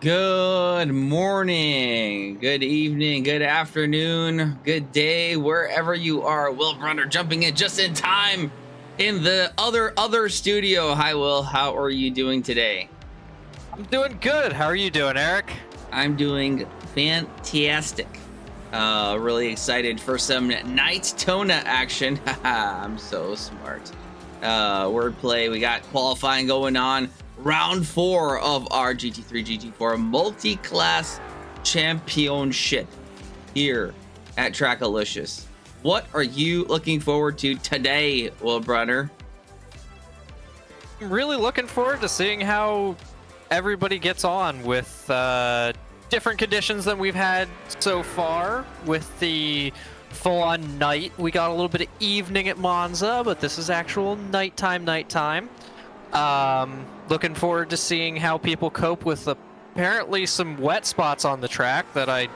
Good morning, good evening, good afternoon, good day, wherever you are. Will Brunner jumping in just in time in the other studio. Hi, Will. How are you doing today? I'm doing good. How are you doing, Eric? I'm doing fantastic. Really excited for some NightTona action. Haha, I'm so smart. Wordplay. We got qualifying going on. Round 4 of our GT3 GT4 multi-class championship here at TRACKILICIOUS. What are you looking forward to today, Will Brunner? I'm really looking forward to seeing how everybody gets on with different conditions than we've had so far. With the full-on night, we got a little bit of evening at Monza, but this is actual nighttime. Looking forward to seeing how people cope with apparently some wet spots on the track that I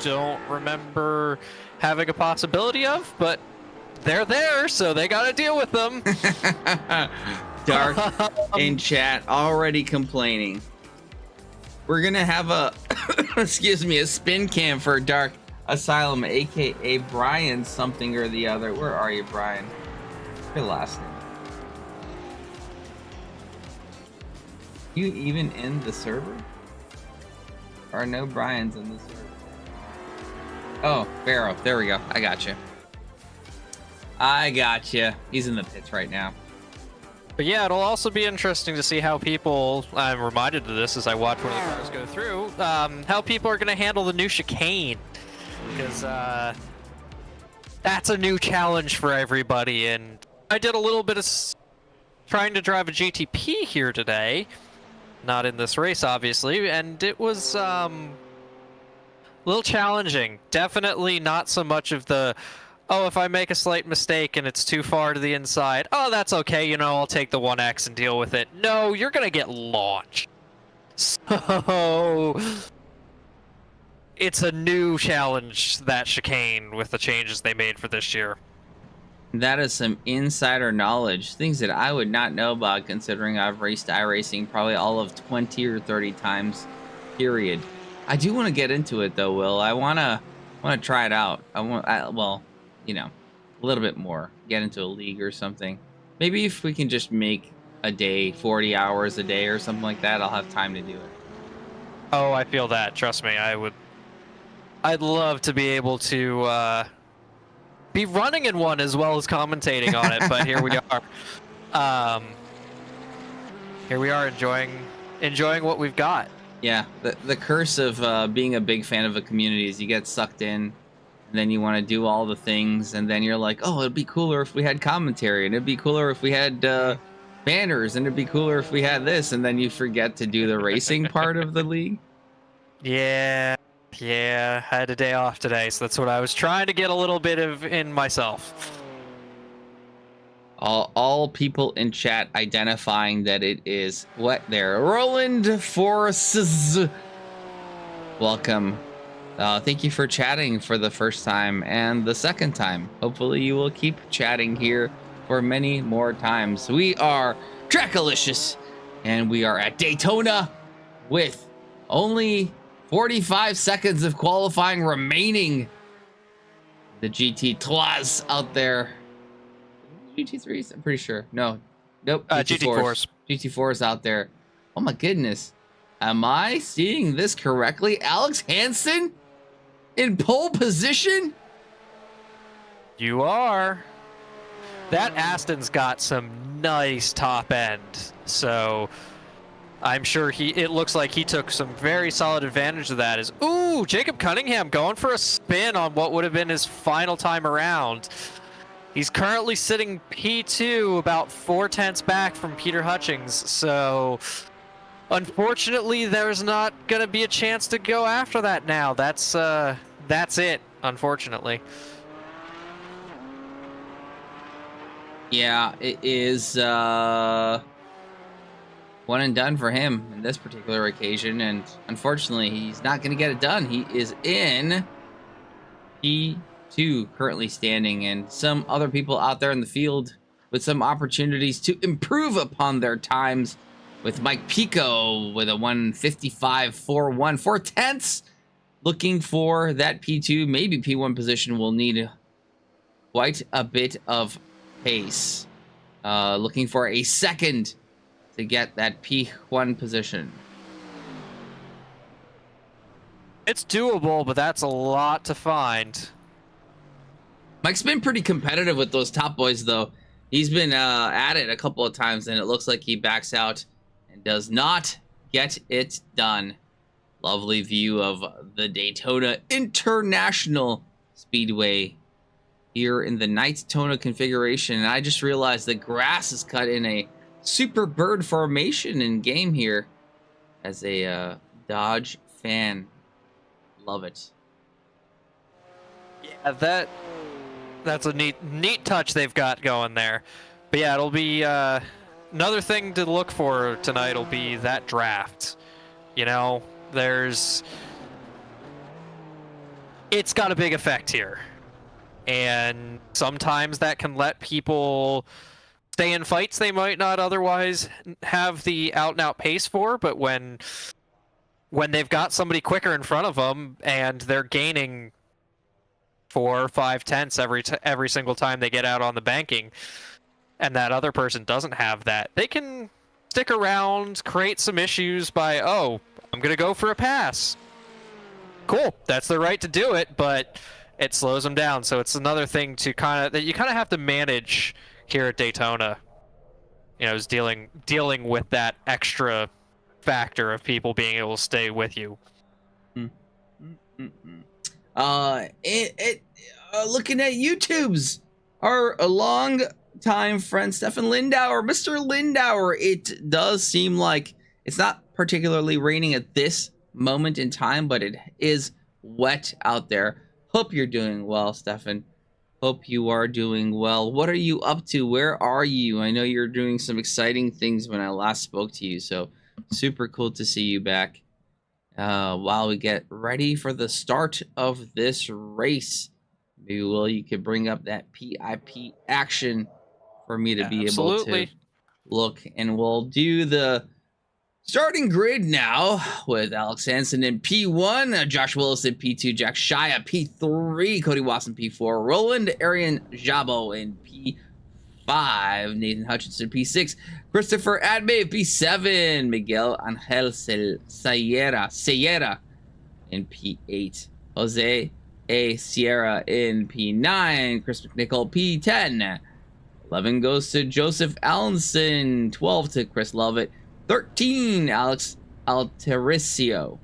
don't remember having a possibility of, but they're there, so they gotta deal with them. Dark in chat already complaining. We're gonna have a excuse me, a spin cam for Dark Asylum, aka Brian something or the other. Where are you, Brian? Your last name. You even in the server? Or no Brian's in the server? Oh, Barrow. There we go. I got you. He's in the pits right now. But yeah, it'll also be interesting to see how people, I'm reminded of this as I watch one of the cars go through, how people are going to handle the new chicane. Because that's a new challenge for everybody. And I did a little bit of trying to drive a GTP here today. Not in this race, obviously, and it was a little challenging. Definitely not so much of the, oh, if I make a slight mistake and it's too far to the inside, oh, that's okay, you know, I'll take the 1X and deal with it. No, you're gonna get launched. So it's a new challenge, that chicane, with the changes they made for this year. That is some insider knowledge, things that I would not know about, considering I've raced iRacing probably all of 20 or 30 times, period. I do want to get into it though, Will. I want to try it out. Well, you know, a little bit more. Get into a league or something. Maybe if we can just make a day, 40 hours a day or something like that, I'll have time to do it. Oh, I feel that. Trust me, I'd love to be able to be running in one as well as commentating on it, but here we are. Here we are enjoying what we've got. Yeah, the curse of being a big fan of a community is you get sucked in, and then you want to do all the things, and then you're like, oh, it'd be cooler if we had commentary, and it'd be cooler if we had banners, and it'd be cooler if we had this, and then you forget to do the racing part of the league. Yeah, I had a day off today, so that's what I was trying to get a little bit of in myself. All people in chat identifying that it is what there. Roland Forces. Welcome. Thank you for chatting for the first time and the second time. Hopefully you will keep chatting here for many more times. We are TRACKILICIOUS, and we are at Daytona with only 45 seconds of qualifying remaining. The GT3s out there. GT3s? I'm pretty sure. Nope. GT4s. GT4s out there. Oh my goodness. Am I seeing this correctly? Alex Hansen in pole position? You are. That Aston's got some nice top end, so I'm sure it looks like he took some very solid advantage of that. Ooh, Jacob Cunningham going for a spin on what would have been his final time around. He's currently sitting P2, about 4/10 back from Peter Hutchings, so unfortunately there's not going to be a chance to go after that now. That's it, unfortunately. Yeah, it is one and done for him in this particular occasion, and unfortunately he's not going to get it done. He is in P2 currently standing, and some other people out there in the field with some opportunities to improve upon their times with Mike Pico with a 1:55.41, 4/10, looking for that P2, maybe P1 position. Will need quite a bit of pace. Looking for a second to get that P1 position. It's doable, but that's a lot to find. Mike's been pretty competitive with those top boys, though. He's been at it a couple of times, and it looks like he backs out and does not get it done. Lovely view of the Daytona International Speedway here in the NightTona configuration. And I just realized the grass is cut in a super bird formation in game here. As a Dodge fan, love it. Yeah, that's a neat touch they've got going there. But yeah, it'll be another thing to look for tonight will be that draft. You know, it's got a big effect here. And sometimes that can let people stay in fights they might not otherwise have the out-and-out pace for, but when they've got somebody quicker in front of them and they're gaining 4 or 5/10 every single time they get out on the banking, and that other person doesn't have that, they can stick around, create some issues by, oh, I'm gonna go for a pass. Cool, that's their right to do it, but it slows them down. So it's another thing to that you kind of have to manage here at Daytona. You know, is dealing with that extra factor of people being able to stay with you. Looking at YouTube's our long time friend Stefan Lindauer, Mr. Lindauer, it does seem like it's not particularly raining at this moment in time, but it is wet out there. Hope you're doing well, Stefan. Hope you are doing well. What are you up to? Where are you? I know you're doing some exciting things when I last spoke to you, so super cool to see you back. While we get ready for the start of this race, maybe Will, you could bring up that PIP action for me to be able to look, and we'll do the starting grid now with Alex Hansen in P1, Josh Willis in P2, Jack Shia P3, Cody Watson P4, Roland Arian Jabo in P5, Nathan Hutchinson P6, Christopher Adme P7, Miguel Angel Sierra in P8, Jose A. Sierra in P9, Chris McNichol P10, 11 goes to Joseph Allenson, 12 to Chris Lovett, 13, Alex Altericio.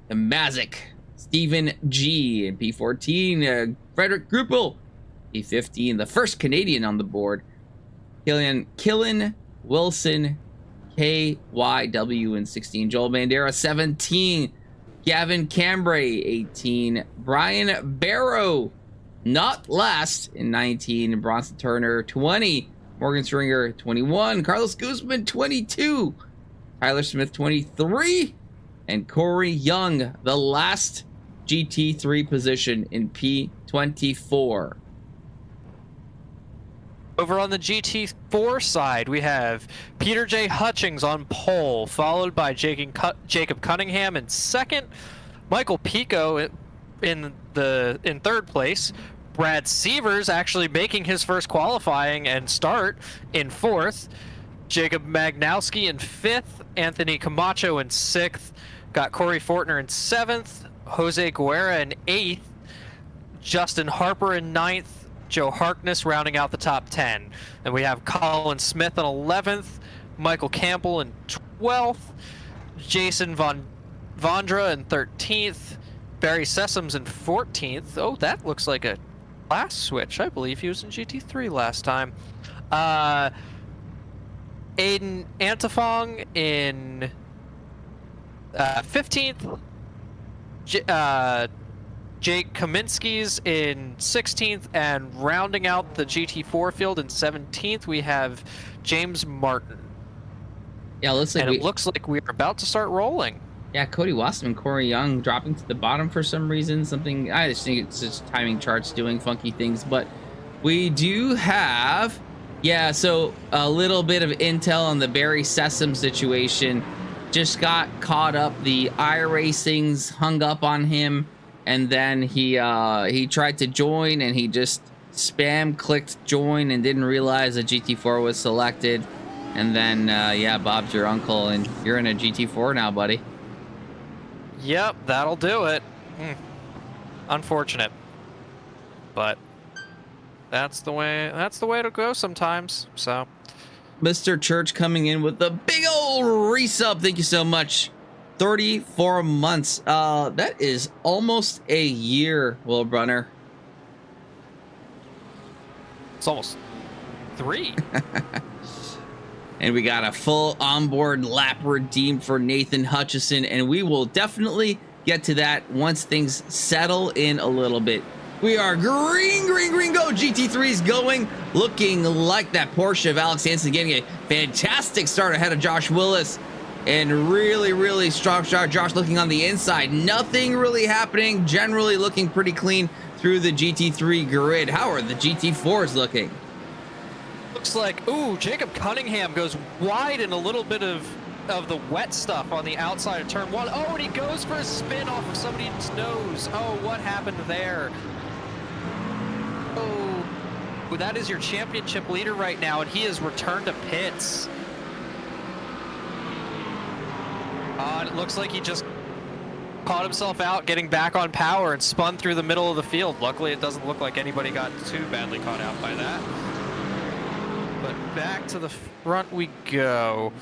The Mazik, Stephen G. And P14, Frederick Gruppel. P15, the first Canadian on the board. Killen Wilson, KYW in 16. Joel Bandera, 17. Gavin Cambray, 18. Brian Barrow, not last, in 19. Bronson Turner, 20. Morgan Stringer, 21. Carlos Guzman, 22. Tyler Smith, 23. And Corey Young, the last GT3 position in P24. Over on the GT4 side, we have Peter J. Hutchings on pole, followed by Jacob Cunningham in second. Michael Pico in third place. Brad Sievers actually making his first qualifying and start in fourth. Jacob Magnowski in fifth. Anthony Camacho in sixth. Got Corey Fortner in seventh. Jose Guerra in eighth. Justin Harper in ninth. Joe Harkness rounding out the top 10. And we have Colin Smith in 11th. Michael Campbell in 12th. Jason Vondra in 13th. Barry Sessoms in 14th. Oh, that looks like a class switch. I believe he was in GT3 last time. Aiden Antafong in 15th. Jake Kaminsky's in 16th, and rounding out the GT4 field in 17th, we have James Martin. Yeah, it looks like we're about to start rolling. Yeah, Cody Wasserman, Corey Young dropping to the bottom for some reason. I just think it's just timing charts doing funky things. But we do have Yeah, so a little bit of intel on the Barry Sessom situation. Just got caught up. The iRacing's hung up on him, and then he tried to join, and he just spam clicked join and didn't realize a GT4 was selected. And then yeah, Bob's your uncle, and you're in a GT4 now, buddy. Yep, that'll do it. Unfortunate, but that's the way to go sometimes. So Mr. Church coming in with the big old resub. Thank you so much. 34 months. That is almost a year, Will Brunner. It's almost 3. And we got a full onboard lap redeemed for Nathan Hutchison, and we will definitely get to that once things settle in a little bit. We are green go. GT3's going, looking like that Porsche of Alex Hansen, getting a fantastic start ahead of Josh Willis. And really strong start. Josh looking on the inside. Nothing really happening. Generally looking pretty clean through the GT3 grid. How are the GT4s looking? Looks like, ooh, Jacob Cunningham goes wide in a little bit of the wet stuff on the outside of turn 1. Oh, and he goes for a spin off of somebody's nose. Oh, what happened there? Oh, well, that is your championship leader right now, and he has returned to pits. It looks like he just caught himself out getting back on power and spun through the middle of the field. Luckily, it doesn't look like anybody got too badly caught out by that. But back to the front we go.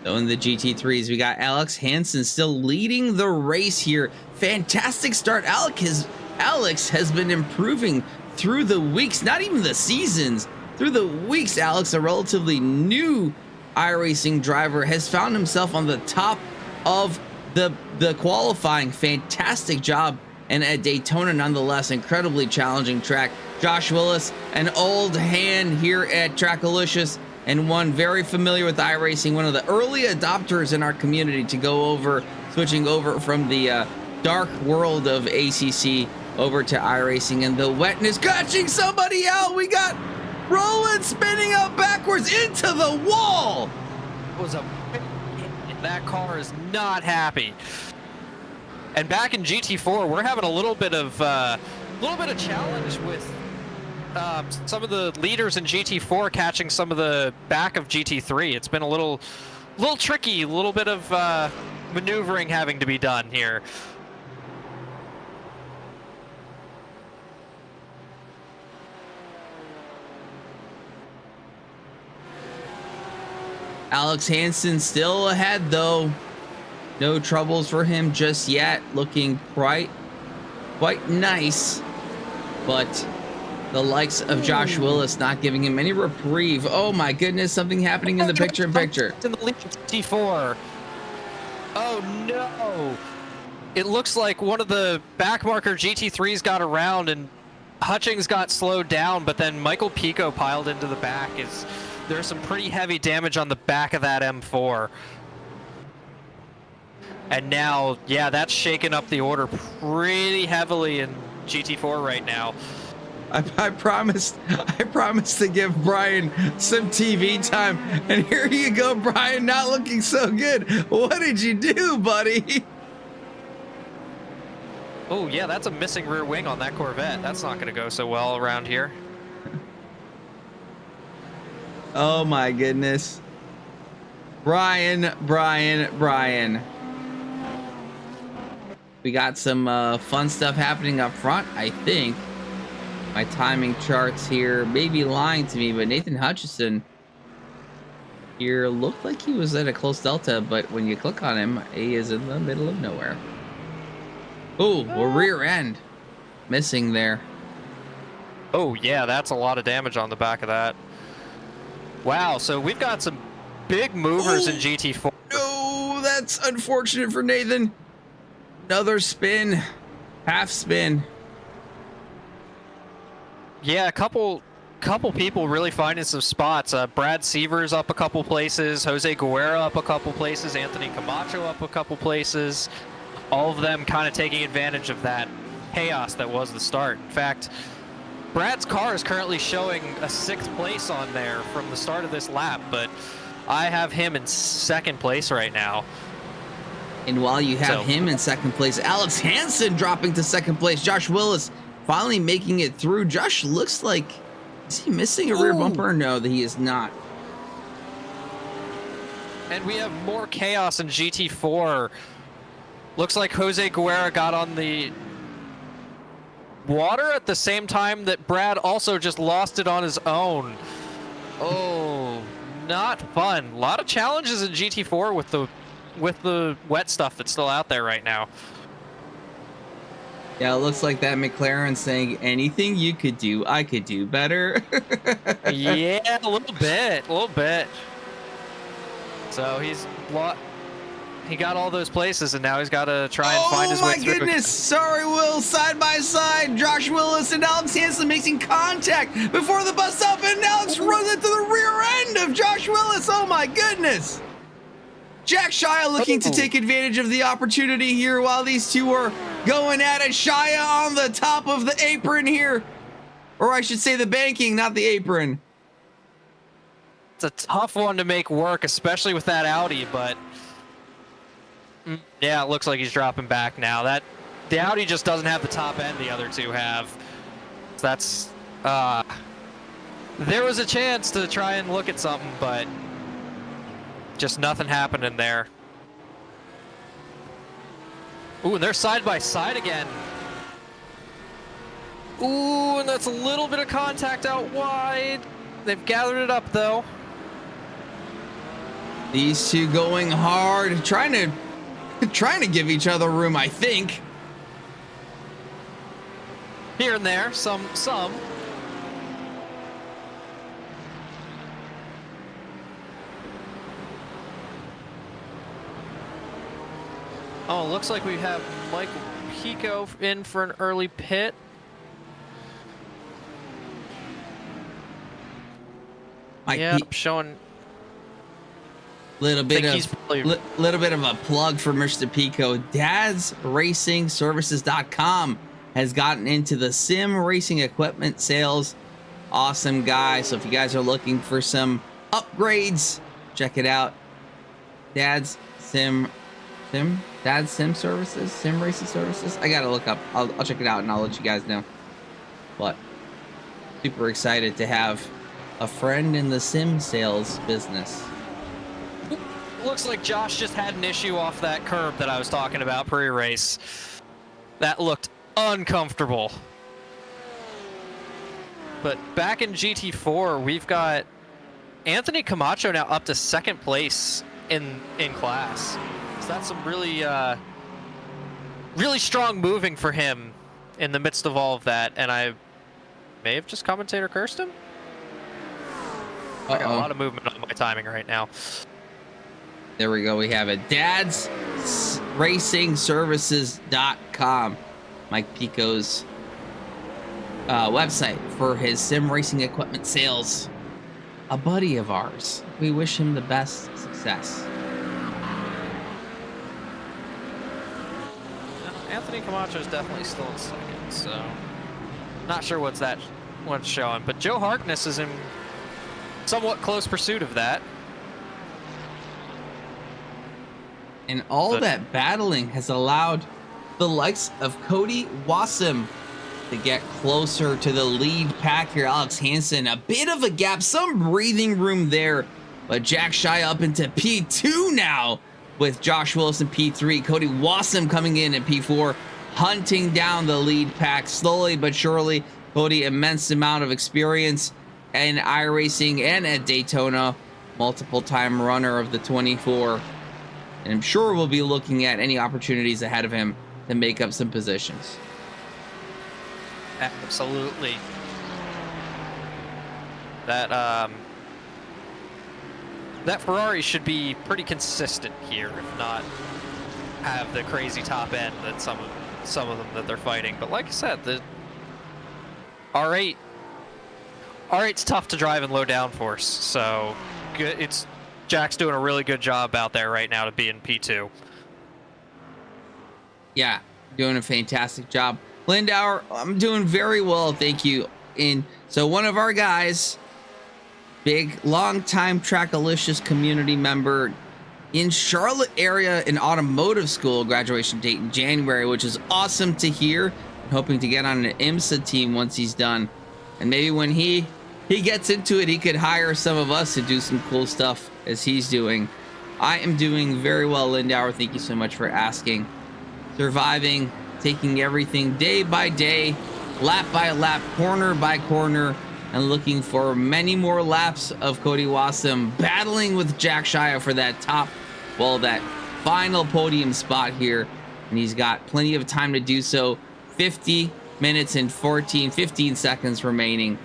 So in the GT3s, we got Alex Hansen still leading the race here. Fantastic start. Alex has been improving through the weeks, not even the seasons. Through the weeks, Alex, a relatively new iRacing driver, has found himself on the top of the qualifying. Fantastic job, and at Daytona nonetheless, incredibly challenging track. Josh Willis, an old hand here at TRACKILICIOUS, and one very familiar with iRacing, one of the early adopters in our community to go over, switching over from the dark world of ACC over to iRacing, and the wetness catching somebody out. We got Roland spinning up backwards into the wall. It was that car is not happy. And back in GT4, we're having a little bit of challenge with some of the leaders in GT4 catching some of the back of GT3. It's been a little tricky, a little bit of maneuvering having to be done here. Alex Hansen still ahead though. No troubles for him just yet. Looking quite nice. But the likes of Josh Willis not giving him any reprieve. Oh my goodness, something happening in the picture-in-picture. In the lead GT4. Oh no. It looks like one of the backmarker GT3s got around and Hutchings got slowed down, but then Michael Pico piled into the back. There's some pretty heavy damage on the back of that M4. And now, yeah, that's shaking up the order pretty heavily in GT4 right now. I promised to give Brian some TV time, and here you go, Brian, not looking so good. What did you do, buddy? Oh yeah, that's a missing rear wing on that Corvette. That's not going to go so well around here. Oh my goodness. Brian. We got some fun stuff happening up front, I think. My timing charts here may be lying to me, but Nathan Hutchison here looked like he was at a close delta, but when you click on him, he is in the middle of nowhere. Oh, a rear end missing there. Oh yeah, that's a lot of damage on the back of that. Wow, so we've got some big movers in GT4. No, that's unfortunate for Nathan. Another spin, half spin. Yeah, a couple people really finding some spots. Brad Severs up a couple places, Jose Guerra up a couple places, Anthony Camacho up a couple places. All of them kind of taking advantage of that chaos that was the start. In fact, Brad's car is currently showing a 6th place on there from the start of this lap, but I have him in 2nd place right now. And while you have him in 2nd place, Alex Hansen dropping to 2nd place. Josh Willis finally making it through. Josh looks like, is he missing a rear bumper? No, that he is not. And we have more chaos in GT4. Looks like Jose Guerra got on the water at the same time that Brad also just lost it on his own. Oh, not fun. A lot of challenges in GT4 with the wet stuff that's still out there right now. Yeah, it looks like that McLaren saying, anything you could do, I could do better. Yeah, a little bit. So he got all those places, and now he's got to try and find his way through. Oh my goodness! Sorry, Will. Side by side, Josh Willis and Alex Hansen making contact before the bus stop, and Alex runs into the rear end of Josh Willis. Oh my goodness! Jack Shia looking to take advantage of the opportunity here while these two are going at it. Shia on the top of the apron here, or I should say the banking, not the apron. It's a tough one to make work, especially with that Audi, but yeah, it looks like he's dropping back now. The Audi just doesn't have the top end the other two have. So that's there was a chance to try and look at something, but just nothing happening there. Ooh, and they're side by side again. Ooh, and that's a little bit of contact out wide. They've gathered it up though. These two going hard, trying to give each other room, I think. Here and there, some. Oh, looks like we have Michael Pico in for an early pit. Yep, showing. Little bit of a plug for Mr. Pico. DadsRacingServices.com has gotten into the sim racing equipment sales. Awesome guy. So if you guys are looking for some upgrades, check it out. Dad's Sim Services, Sim Racing Services. I gotta look up. I'll check it out and I'll let you guys know. But super excited to have a friend in the sim sales business. Looks like Josh just had an issue off that curb that I was talking about pre-race. That looked uncomfortable. But back in GT4, we've got Anthony Camacho now up to 2nd place in class. So that's some really strong moving for him in the midst of all of that. And I may have just commentator cursed him. I got a lot of movement on my timing right now. There we go. We have it. DadsRacingServices.com. Mike Pico's website for his sim racing equipment sales. A buddy of ours. We wish him the best success. Anthony Camacho is definitely still in 2nd, so not sure what's showing. But Joe Harkness is in somewhat close pursuit of that. And all that battling has allowed the likes of Cody Wasem to get closer to the lead pack here. Alex Hansen, a bit of a gap, some breathing room there, but Jack Shia up into P2 now with Josh Willis in P3. Cody Wasem coming in at P4, hunting down the lead pack slowly but surely. Cody, immense amount of experience in iRacing and at Daytona, multiple time runner of the 24. And I'm sure we'll be looking at any opportunities ahead of him to make up some positions. Absolutely. That Ferrari should be pretty consistent here, if not have the crazy top end that some of them that they're fighting. But like I said, the R8's tough to drive in low downforce, so Jack's doing a really good job out there right now to be in P2. Yeah, doing a fantastic job. Lindauer, I'm doing very well, thank you. So one of our guys, big long-time Trackalicious community member in Charlotte area in automotive school, graduation date in January, which is awesome to hear. I'm hoping to get on an IMSA team once he's done, and maybe when he gets into it, he could hire some of us to do some cool stuff as he's doing. I am doing very well, Lindauer. Thank you so much for asking. Surviving, taking everything day by day, lap by lap, corner by corner, and looking for many more laps of Cody Wasem battling with Jack Shia for that that final podium spot here. And he's got plenty of time to do so. 50 minutes and 15 seconds remaining.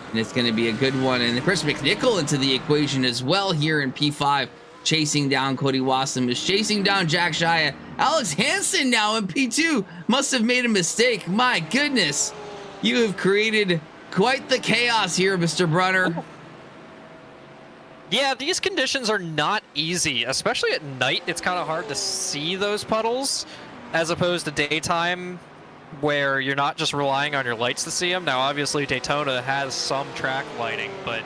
And it's going to be a good one. And Chris McNichol into the equation as well here in P5, chasing down Cody Wasem, is chasing down Jack Shia. Alex Hansen now in P2 must have made a mistake. My goodness, you have created quite the chaos here, Mr. Brunner. Yeah, these conditions are not easy, especially at night. It's kind of hard to see those puddles as opposed to daytime, where you're not just relying on your lights to see them. Now, obviously, Daytona has some track lighting, but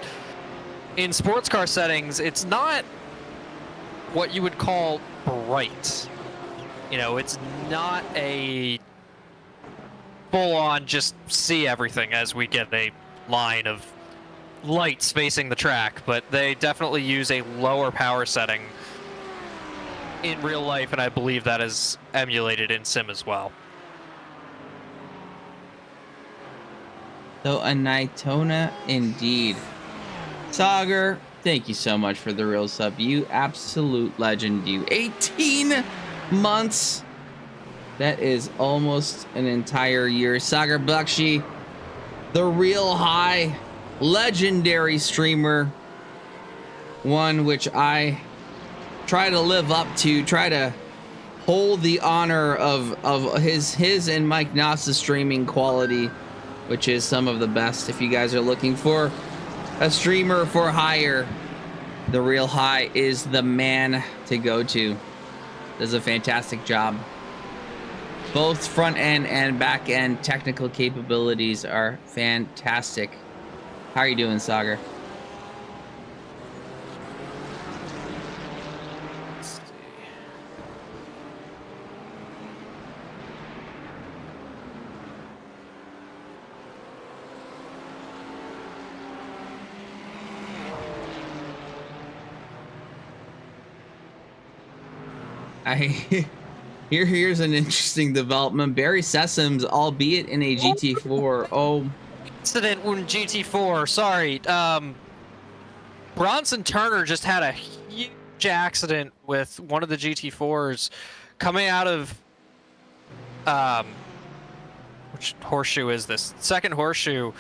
in sports car settings, it's not what you would call bright. You know, it's not a full-on just see everything as we get a line of lights facing the track, but they definitely use a lower power setting in real life, and I believe that is emulated in sim as well. So a NightTona indeed. Sagar, thank you so much for the real sub. You absolute legend, you. 18 months. That is almost an entire year. Sagar Bakshi, the real high, legendary streamer. One which I try to live up to, try to hold the honor of his and Mike Nass's streaming quality, which is some of the best. If you guys are looking for a streamer for hire, the real high is the man to go to. Does a fantastic job. Both front end and back end technical capabilities are fantastic. How are you doing, Sagar? Here's an interesting development. Barry Sessoms, albeit in a GT4. Oh, incident in GT4. Sorry. Bronson Turner just had a huge accident with one of the GT4s coming out of which horseshoe is this? Second horseshoe.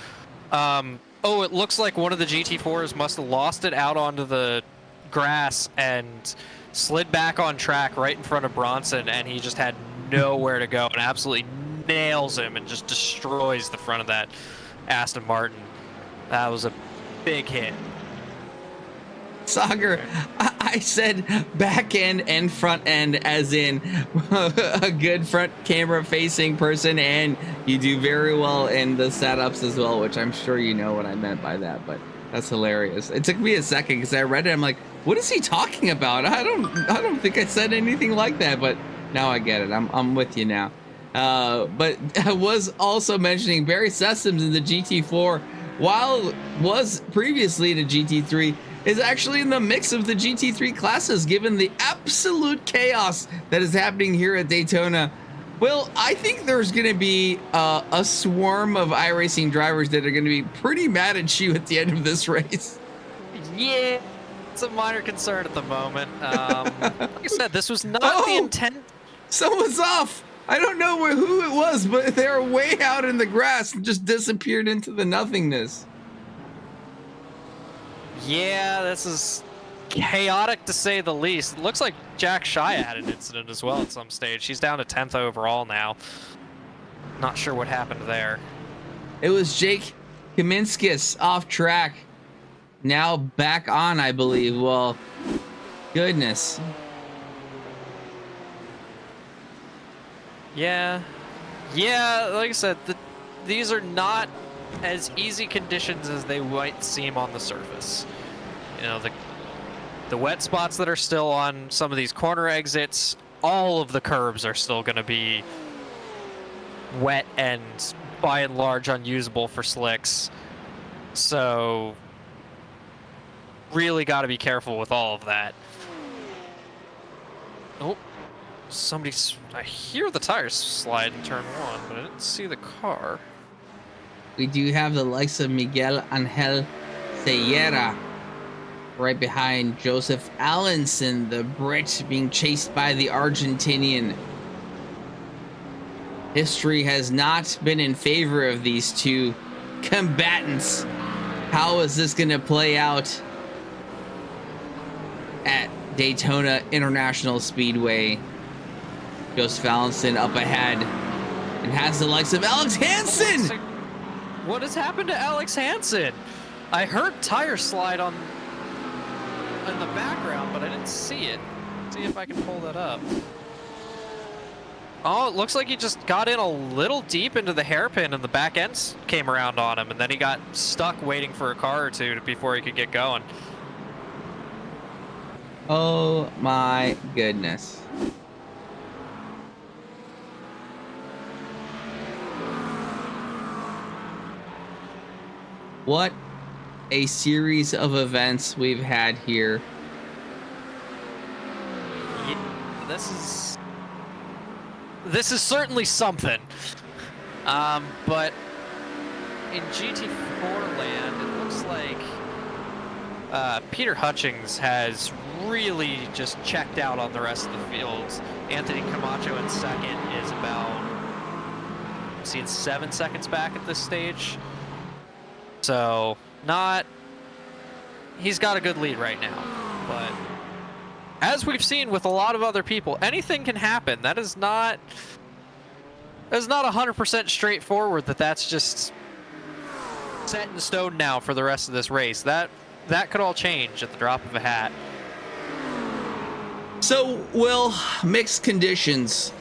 Oh, it looks like one of the GT4s must have lost it out onto the grass and slid back on track right in front of Bronson, and he just had nowhere to go and absolutely nails him and just destroys the front of that Aston Martin. That was a big hit. Sagar, I said back end and front end as in a good front camera facing person, and you do very well in the setups as well, which I'm sure you know what I meant by that, but that's hilarious. It took me a second because I read it. I'm like, what is he talking about? I don't think I said anything like that, but now I get it. I'm with you now. But I was also mentioning Barry Sessoms in the GT4, while was previously in a GT3, is actually in the mix of the GT3 classes, given the absolute chaos that is happening here at Daytona. Well, I think there's going to be a swarm of iRacing drivers that are going to be pretty mad at you at the end of this race. Yeah, it's a minor concern at the moment. Like I said, this was not the intent. Someone's off. I don't know who it was, but they're way out in the grass and just disappeared into the nothingness. Yeah, this is chaotic to say the least. It looks like Jack Shia had an incident as well at some stage. She's down to 10th overall now. Not sure what happened there. It was Jake Kaminskis off track. Now back on, I believe. Well, goodness. Yeah, like I said, these are not as easy conditions as they might seem on the surface. You know, the wet spots that are still on some of these corner exits, all of the curbs are still going to be wet and by and large unusable for slicks. So really got to be careful with all of that. Oh, I hear the tires slide in turn one, but I didn't see the car. We do have the likes of Miguel Angel Sierra right behind Joseph Allenson, the Brit, being chased by the Argentinian. History has not been in favor of these two combatants. How is this going to play out at Daytona International Speedway? Joseph Allenson up ahead and has the likes of Alex Hansen. What has happened to Alex Hansen? I heard tire slide in the background, but I didn't see it. Let's see if I can pull that up. Oh, it looks like he just got in a little deep into the hairpin and the back ends came around on him, and then he got stuck waiting for a car or two before he could get going. Oh my goodness. What a series of events we've had here. Yeah, this is certainly something. But in GT4 land, it looks like Peter Hutchings has really just checked out on the rest of the fields. Anthony Camacho in second is about, I'm seeing 7 seconds back at this stage. So he's got a good lead right now, but as we've seen with a lot of other people, anything can happen. That is not 100% straightforward that's just set in stone now for the rest of this race. That could all change at the drop of a hat. So, will mixed conditions,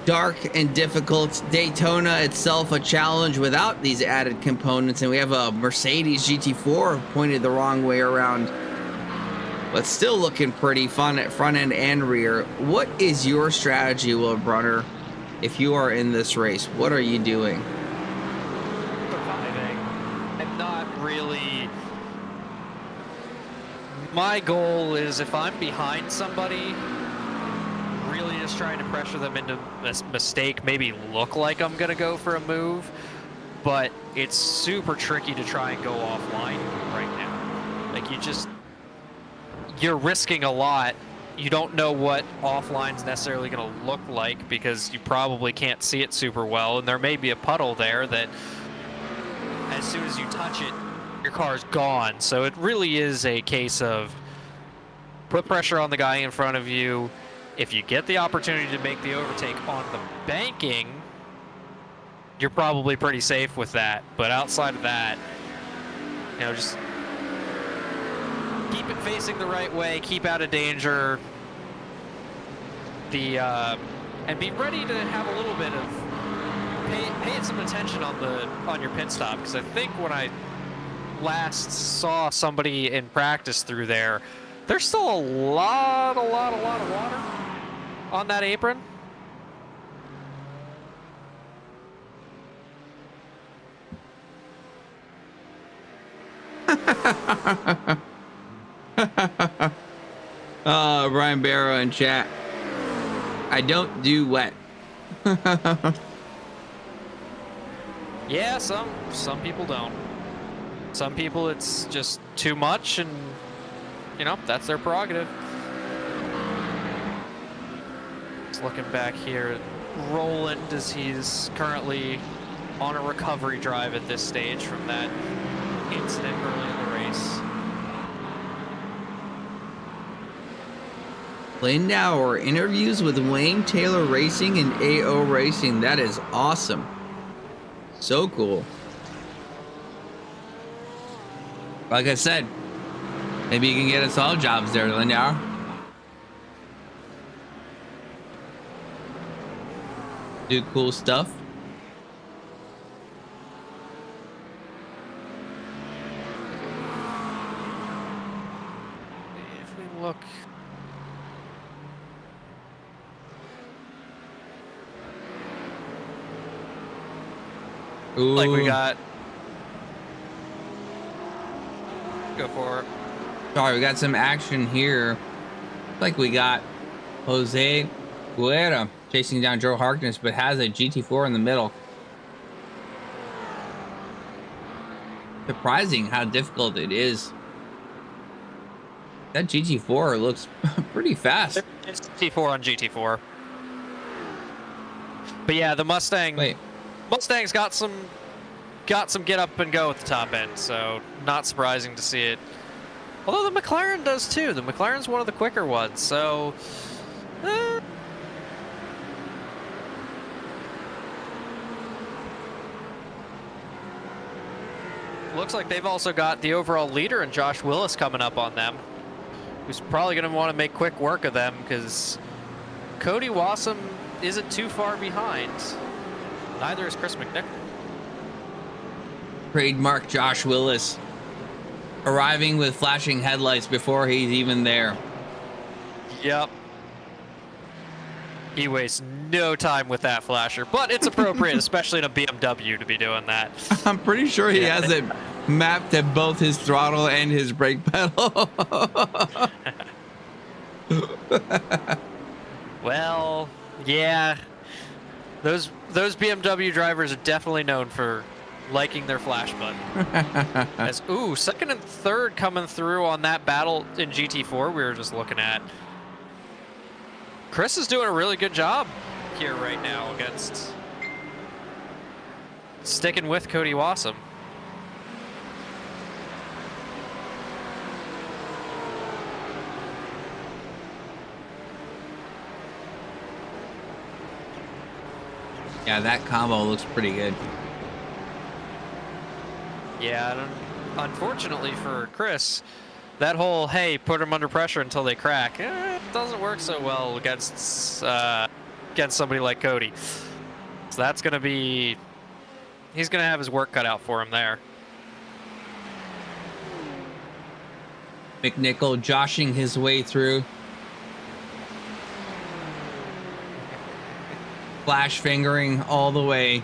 dark and difficult, Daytona itself a challenge without these added components, and we have a Mercedes GT4 pointed the wrong way around, but still looking pretty fun at front end and rear. What is your strategy, Will Brunner, if you are in this race? What are you doing? Surviving. I'm not really. My goal is, if I'm behind somebody, really just trying to pressure them into a mistake, maybe look like I'm gonna go for a move, but it's super tricky to try and go offline right now. Like, you're risking a lot. You don't know what offline's necessarily gonna look like because you probably can't see it super well, and there may be a puddle there that as soon as you touch it, your car's gone. So it really is a case of put pressure on the guy in front of you. If you get the opportunity to make the overtake on the banking, you're probably pretty safe with that. But outside of that, you know, just keep it facing the right way, keep out of danger, and be ready to have a little bit of pay some attention on your pit stop, because I think when I last saw somebody in practice through there, there's still a lot of water on that apron. Brian Barrow in chat. I don't do wet. Yeah, some people don't. Some people it's just too much, and you know, that's their prerogative. Just looking back here at Roland, as he's currently on a recovery drive at this stage from that incident early in the race. Lindauer interviews with Wayne Taylor Racing and AO Racing. That is awesome. So cool. Like I said, maybe you can get us all jobs there, Lindauer. Do cool stuff. look. Ooh. Like we got. Go for it. Sorry, we got some action here. Like we got Jose Guerra chasing down Joe Harkness, but has a GT4 in the middle. Surprising how difficult it is. That GT4 looks pretty fast. It's GT4 on GT4. But yeah, the Mustang. Wait. Mustang's got some get up and go at the top end, so not surprising to see it. Although the McLaren does too. The McLaren's one of the quicker ones, so. Looks like they've also got the overall leader and Josh Willis coming up on them, who's probably going to want to make quick work of them because Cody Wassam isn't too far behind. Neither is Chris McNichol. Trademark Josh Willis arriving with flashing headlights before he's even there. Yep. He wastes no time with that flasher, but it's appropriate, especially in a BMW, to be doing that. I'm pretty sure he has it mapped to both his throttle and his brake pedal. Well, yeah. Those BMW drivers are definitely known for liking their flash button. As second and third coming through on that battle in GT4 we were just looking at. Chris is doing a really good job here right now against sticking with Cody Wassam. Yeah, that combo looks pretty good. Yeah, unfortunately for Chris, that whole, hey, put them under pressure until they crack, it doesn't work so well against somebody like Cody. So that's going to be, he's going to have his work cut out for him there. McNichol joshing his way through. Flash fingering all the way.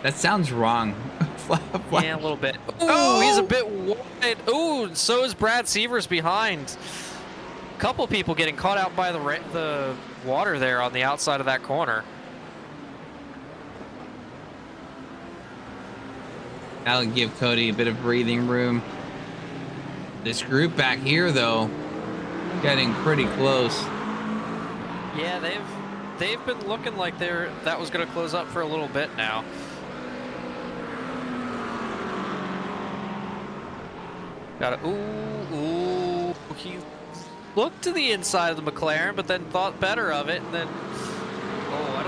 That sounds wrong. Yeah, a little bit. Ooh, he's a bit wide. Ooh, so is Brad Sievers behind. A couple people getting caught out by the water there on the outside of that corner. That'll give Cody a bit of breathing room. This group back here, though, getting pretty close. Yeah, they've been looking like that was going to close up for a little bit now. Got it. Ooh, he looked to the inside of the McLaren, but then thought better of it, and then, I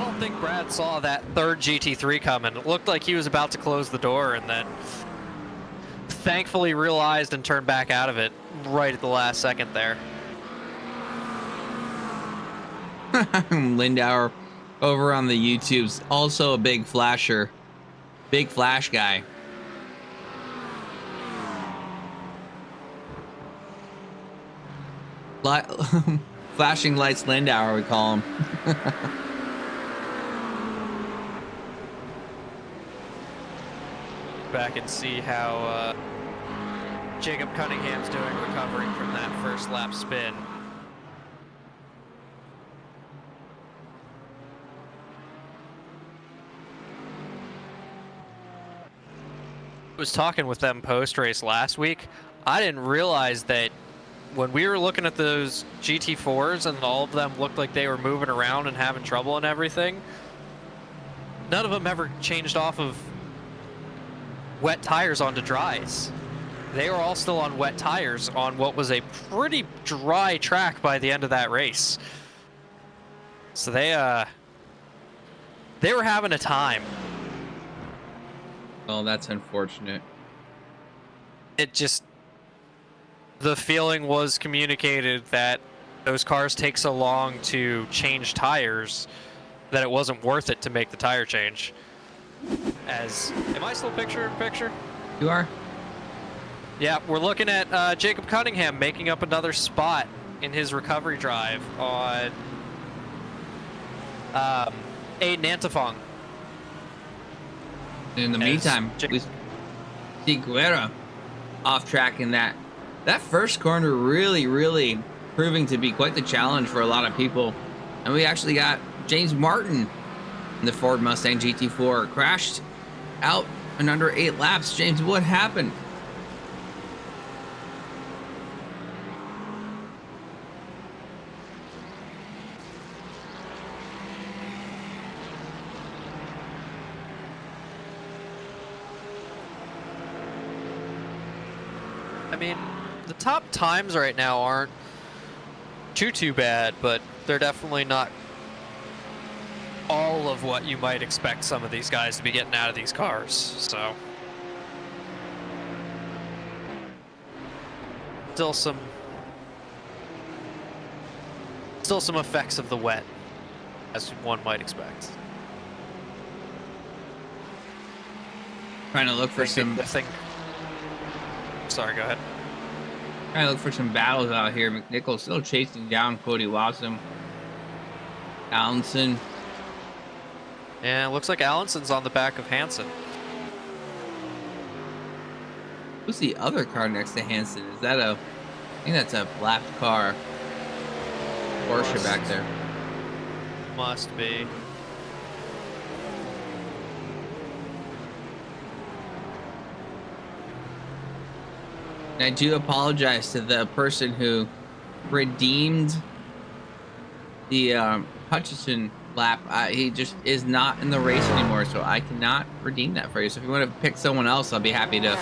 don't think Brad saw that third GT3 coming. It looked like he was about to close the door, and then thankfully realized and turned back out of it right at the last second there. Lindauer over on the YouTube's also a big flasher. Big flash guy. Flashing lights Lindauer, we call him. Back and see how Jacob Cunningham's doing recovering from that first lap spin. I was talking with them post-race last week. I didn't realize that when we were looking at those GT4s and all of them looked like they were moving around and having trouble and everything, none of them ever changed off of wet tires onto dries. They were all still on wet tires on what was a pretty dry track by the end of that race. So they were having a time. Oh, that's unfortunate. It just, the feeling was communicated that those cars take so long to change tires that it wasn't worth it to make the tire change. Am I still picture in picture? You are? Yeah, we're looking at Jacob Cunningham making up another spot in his recovery drive on Aiden Antafong. In the meantime, we see Guerra off track in that first corner, really proving to be quite the challenge for a lot of people. And we actually got James Martin in the Ford Mustang GT4 crashed out in under 8 laps. James, what happened? I mean, the top times right now aren't too bad, but they're definitely not all of what you might expect some of these guys to be getting out of these cars, so. Still some effects of the wet, as one might expect. Trying to look for some... Sorry, go ahead. Trying to look for some battles out here. McNichol still chasing down Cody Watson. Allenson. Yeah, it looks like Allenson's on the back of Hansen. Who's the other car next to Hansen? Is that I think that's a lapped car. Porsche back there. Must be. And I do apologize to the person who redeemed the Hutchison lap. He just is not in the race anymore, so I cannot redeem that for you. So if you want to pick someone else, I'll be happy to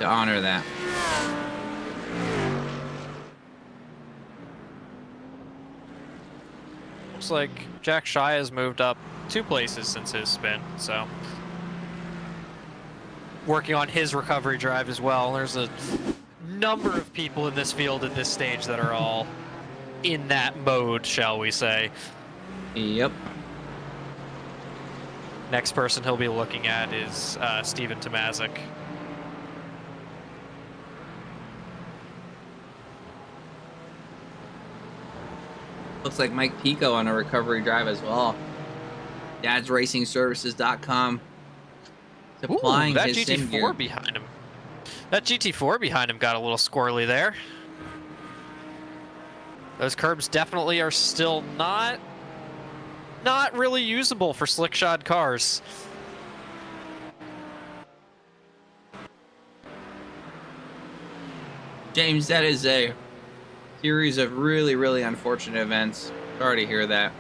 honor that. Looks like Jack Shy has moved up 2 places since his spin, so working on his recovery drive as well. There's a number of people in this field at this stage that are all in that mode, shall we say. Yep. Next person he'll be looking at is Steven Tomazic. Looks like Mike Pico on a recovery drive as well. dadsracingservices.com supplying that his GT4 sim gear. behind him. That GT4 behind him got a little squirrely there. Those curbs definitely are still not really usable for slick-shod cars. James, that is a series of really unfortunate events. Sorry to hear that.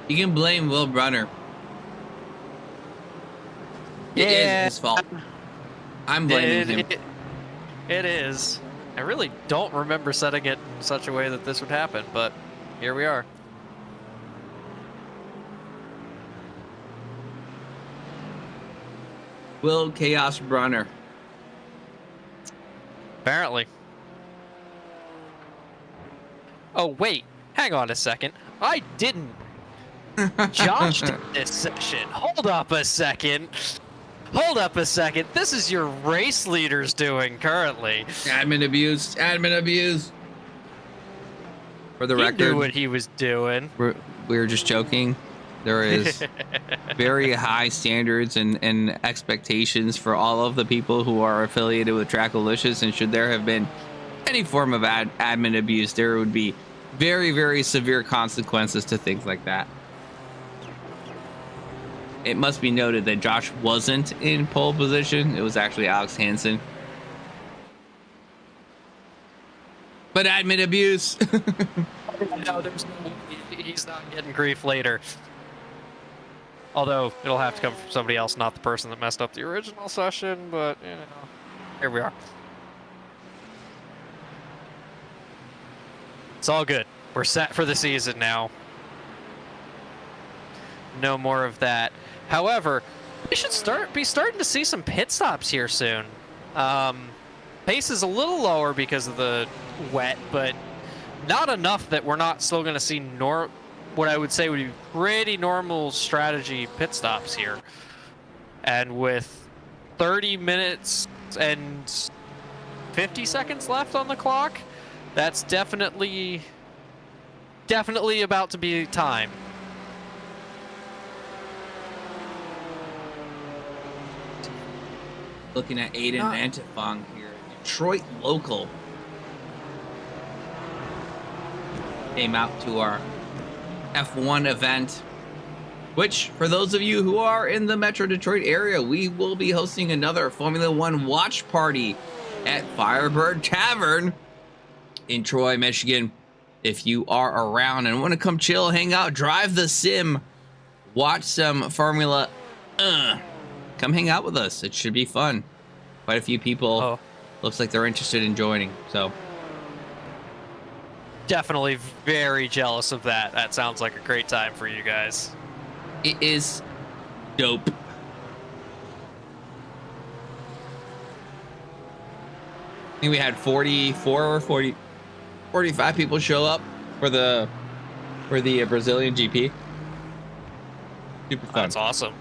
You can blame Will Brunner. It is his fault. I'm blaming him. It is. I really don't remember setting it in such a way that this would happen, but here we are. Will Chaos Brunner. Apparently. Oh, wait. Hang on a second. I didn't. Josh did this session. Hold up a second. Hold up a second. This is your race leaders doing currently. Admin abuse. Admin abuse. For the record, He knew what he was doing. we were just joking. There is very high standards and expectations for all of the people who are affiliated with Trackalicious, and should there have been any form of admin abuse, there would be very severe consequences to things like that. It must be noted that Josh wasn't in pole position. It was actually Alex Hansen. But admin abuse. No, he's not getting grief later. Although it'll have to come from somebody else, not the person that messed up the original session, but you know, here we are. It's all good. We're set for the season now. No more of that. However, we should be starting to see some pit stops here soon. Pace is a little lower because of the wet, but not enough that we're not still going to see what I would say would be pretty normal strategy pit stops here. And with 30 minutes and 50 seconds left on the clock, that's definitely about to be time. Looking at Aiden Mantafong here, Detroit local. Came out to our F1 event, which for those of you who are in the Metro Detroit area, we will be hosting another Formula One watch party at Firebird Tavern in Troy, Michigan. If you are around and want to come chill, hang out, drive the sim, watch some Formula, come hang out with us. It should be fun. Quite a few people looks like they're interested in joining, so definitely very jealous of that. That sounds like a great time for you guys. It is dope. I think we had 44 or 45 people show up for the Brazilian GP. Super fun. That's awesome.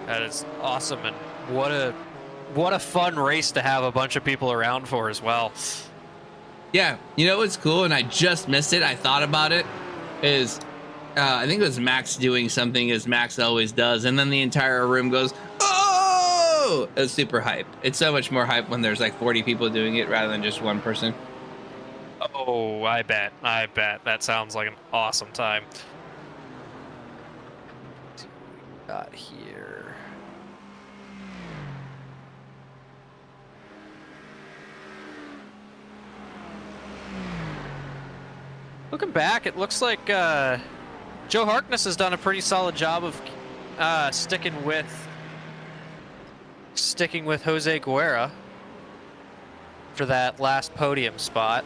That is awesome, and what a fun race to have a bunch of people around for as well. Yeah, you know what's cool, and I just missed it. I thought about it. Is I think it was Max doing something as Max always does, and then the entire room goes, "Oh!" It's super hype. It's so much more hype when there's like 40 people doing it rather than just one person. Oh, I bet. That sounds like an awesome time. Let's see what we got here. Looking back, it looks like Joe Harkness has done a pretty solid job of sticking with Jose Guerra for that last podium spot.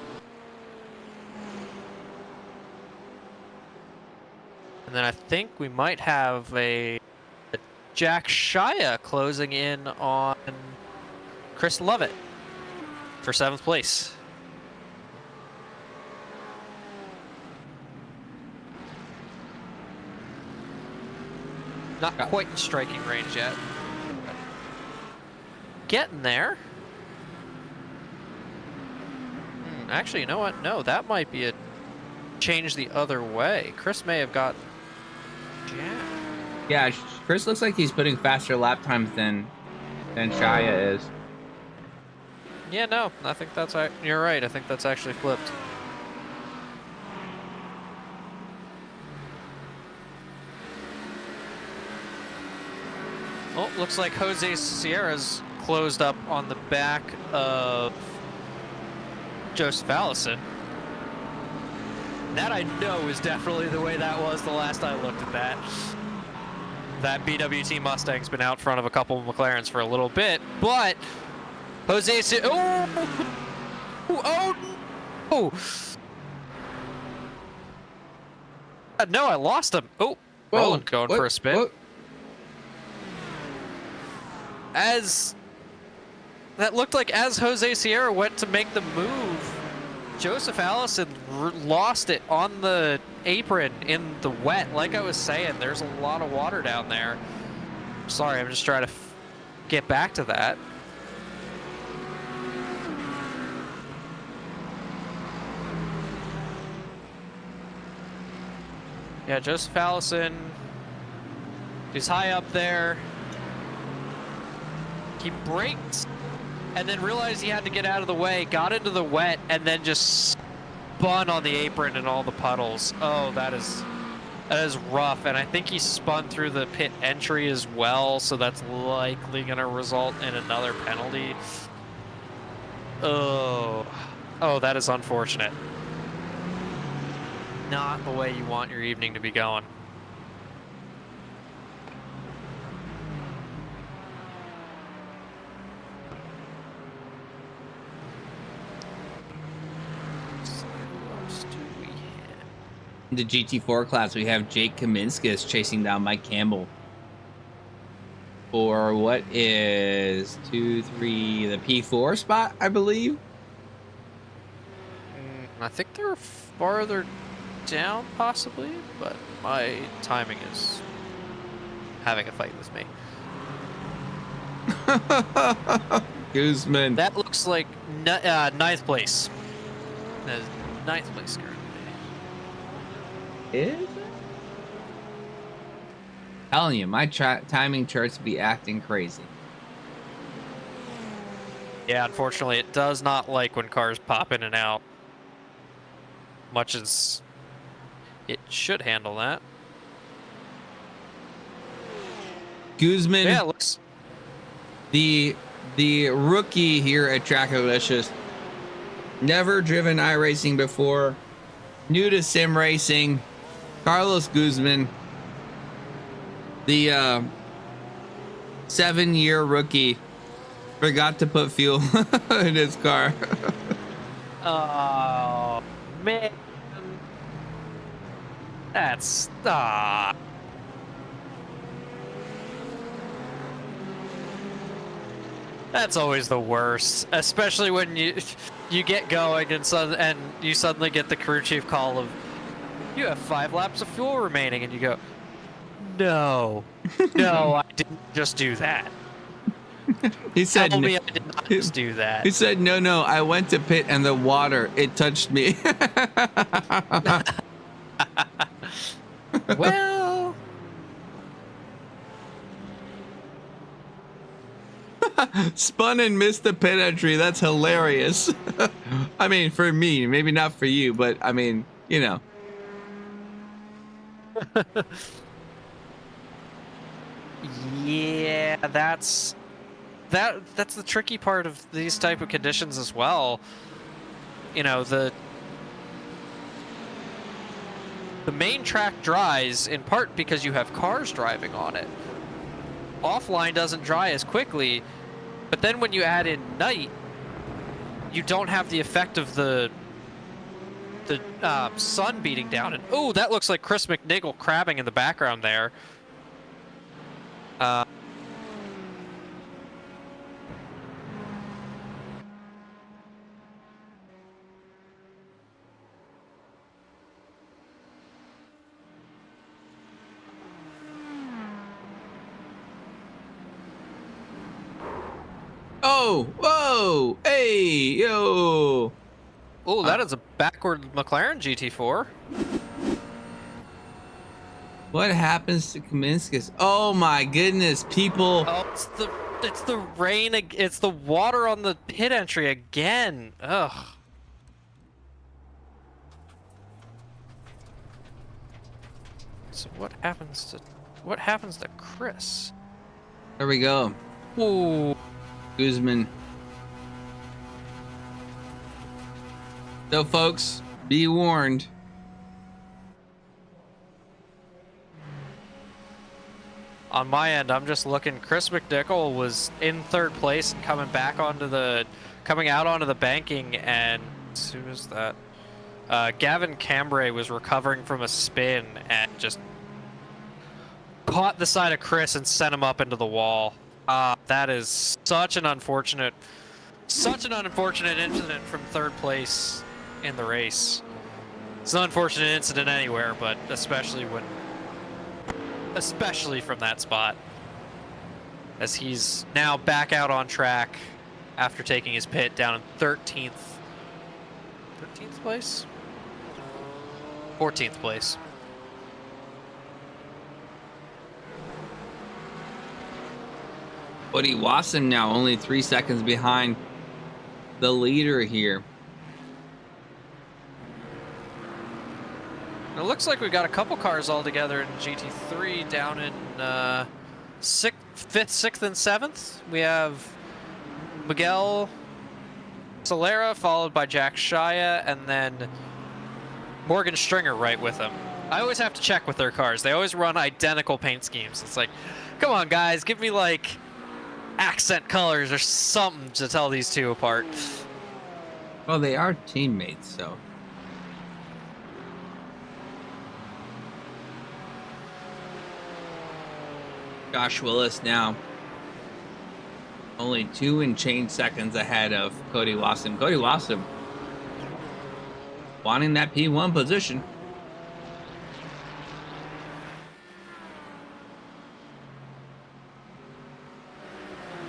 And then I think we might have a Jack Shia closing in on Chris Lovett for 7th place. Not quite in striking range yet. Getting there. Actually, you know what? No, that might be a change the other way. Chris may have got Jack. Yeah, Chris looks like he's putting faster lap times than Shia is. Yeah, no, I think that's, you're right. I think that's actually flipped. Oh, looks like Jose Sierra's closed up on the back of Joseph Allison. That I know is definitely the way that was the last I looked at that. That BWT Mustang's been out front of a couple of McLarens for a little bit, but Jose Sierra, no, I lost him. Oh, Roland going for a spin. What? As that looked like as Jose Sierra went to make the move, Joseph Allison lost it on the apron in the wet. Like I was saying, there's a lot of water down there. Sorry, I'm just trying to get back to that. Yeah, Joseph Allison is high up there. He braked and then realized he had to get out of the way, got into the wet, and then just spun on the apron and all the puddles. Oh, that is rough. And I think he spun through the pit entry as well, so that's likely going to result in another penalty. Oh, that is unfortunate. Not the way you want your evening to be going. In the GT4 class, we have Jake Kaminskis chasing down Mike Campbell for what is the P4 spot, I believe. I think they're farther down, possibly, but my timing is having a fight with me. Guzman. That looks like ninth place. Ninth place currently. Is it? Telling you, my timing charts be acting crazy. Yeah, unfortunately, it does not like when cars pop in and out. Much as it should handle that. Guzman, Yeah, it looks. the rookie here at TRACKILICIOUS, never driven iRacing before, new to sim racing. Carlos Guzman, the 7-year rookie, forgot to put fuel in his car. Oh man, that's That's always the worst, especially when you get going and you suddenly get the crew chief call of, you have 5 laps of fuel remaining, and you go, no, no, I didn't just do that. He said, Tell me I did not just do that. He said, no, I went to pit and the water, it touched me. Well, spun and missed the pit entry. That's hilarious. I mean, for me, maybe not for you, but I mean, you know. Yeah, that's the tricky part of these type of conditions as well. You know, the main track dries in part because you have cars driving on it. Offline doesn't dry as quickly, but then when you add in night, you don't have the effect of the sun beating down. And oh, that looks like Chris McNichol crabbing in the background there. Oh, whoa, hey, yo. Oh, that is a backward McLaren GT4. What happens to Kaminskas? Oh my goodness, people. Oh, it's the rain. It's the water on the pit entry again. Ugh. So what happens to Chris? There we go. Ooh. Guzman. So folks, be warned. On my end, I'm just looking. Chris McNichol was in 3rd place and coming out onto the banking, and who was that? Gavin Cambrai was recovering from a spin and just caught the side of Chris and sent him up into the wall. That is such an unfortunate incident from 3rd place in the race. It's an unfortunate incident anywhere, but especially from that spot, as he's now back out on track after taking his pit down in 13th place? 14th place. Buddy Wasson now only 3 seconds behind the leader here. It looks like we've got a couple cars all together in GT3 down in 5th, 6th, and 7th. We have Miguel Solera, followed by Jack Shia, and then Morgan Stringer right with him. I always have to check with their cars. They always run identical paint schemes. It's like, come on, guys, give me like accent colors or something to tell these two apart. Well, they are teammates, so. Josh Willis now only 2 and change seconds ahead of Cody Wasson. Cody Wasson wanting that P1 position.